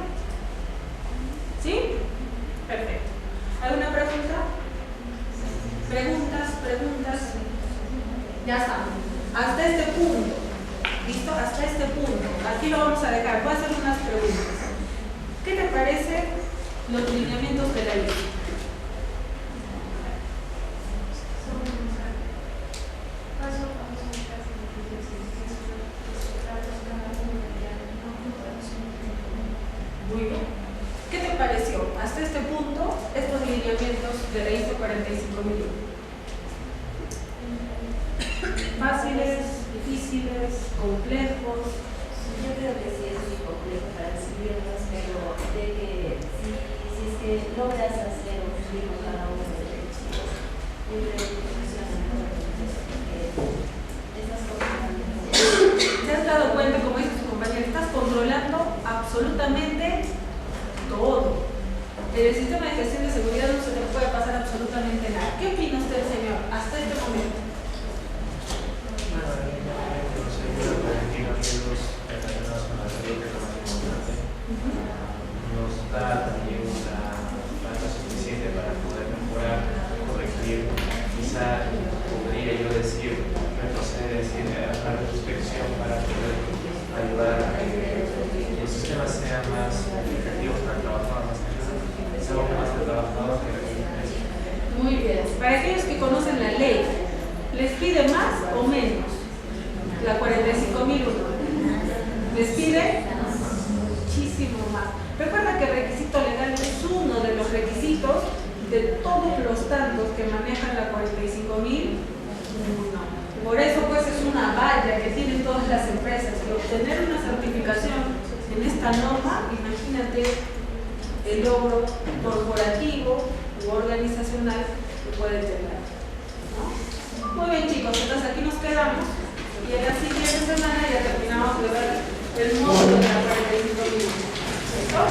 ¿Sí? Perfecto. ¿Alguna pregunta? Preguntas. Ya estamos. Hasta este punto. ¿Listo? Hasta este punto. Aquí lo vamos a dejar. Voy a hacer unas preguntas. ¿Qué te parece los lineamientos de la ley? Muy bien. ¿Qué te pareció hasta este punto estos lineamientos de la ISO 45001? ¿Fáciles, difíciles, complejos? Yo creo que sí es muy complejo para decidirlos, pero de que si es que logras hacer un ritmo cada uno de los chicos, yo creo que funciona mejor. Estas cosas también. ¿Te has dado cuenta, como dice tu compañero, estás controlando absolutamente todo? En el sistema de gestión de seguridad no se te puede pasar absolutamente nada. ¿Qué opina usted, señor, hasta este momento? Nos da también una falta suficiente para poder mejorar, corregir. Quizá podría yo decir, retroceder, decir, la retrospección para poder ayudar a que el sistema sea más efectivo para el trabajador, más que nada. Sea más el trabajador que la empresa. Muy bien. Para aquellos que conocen la ley, ¿les pide más o menos? La 45.001. ¿Les pide? Muchísimo más. Recuerda que el requisito legal es uno de los requisitos de todos los tantos que manejan la 45.001. Por eso pues es una valla que tienen todas las empresas, y obtener una certificación en esta norma, imagínate el logro corporativo u organizacional que puede tener, ¿no? Muy bien, chicos, entonces aquí nos quedamos y en la siguiente semana ya terminamos de ver el módulo de la 45.001. ¿Listo?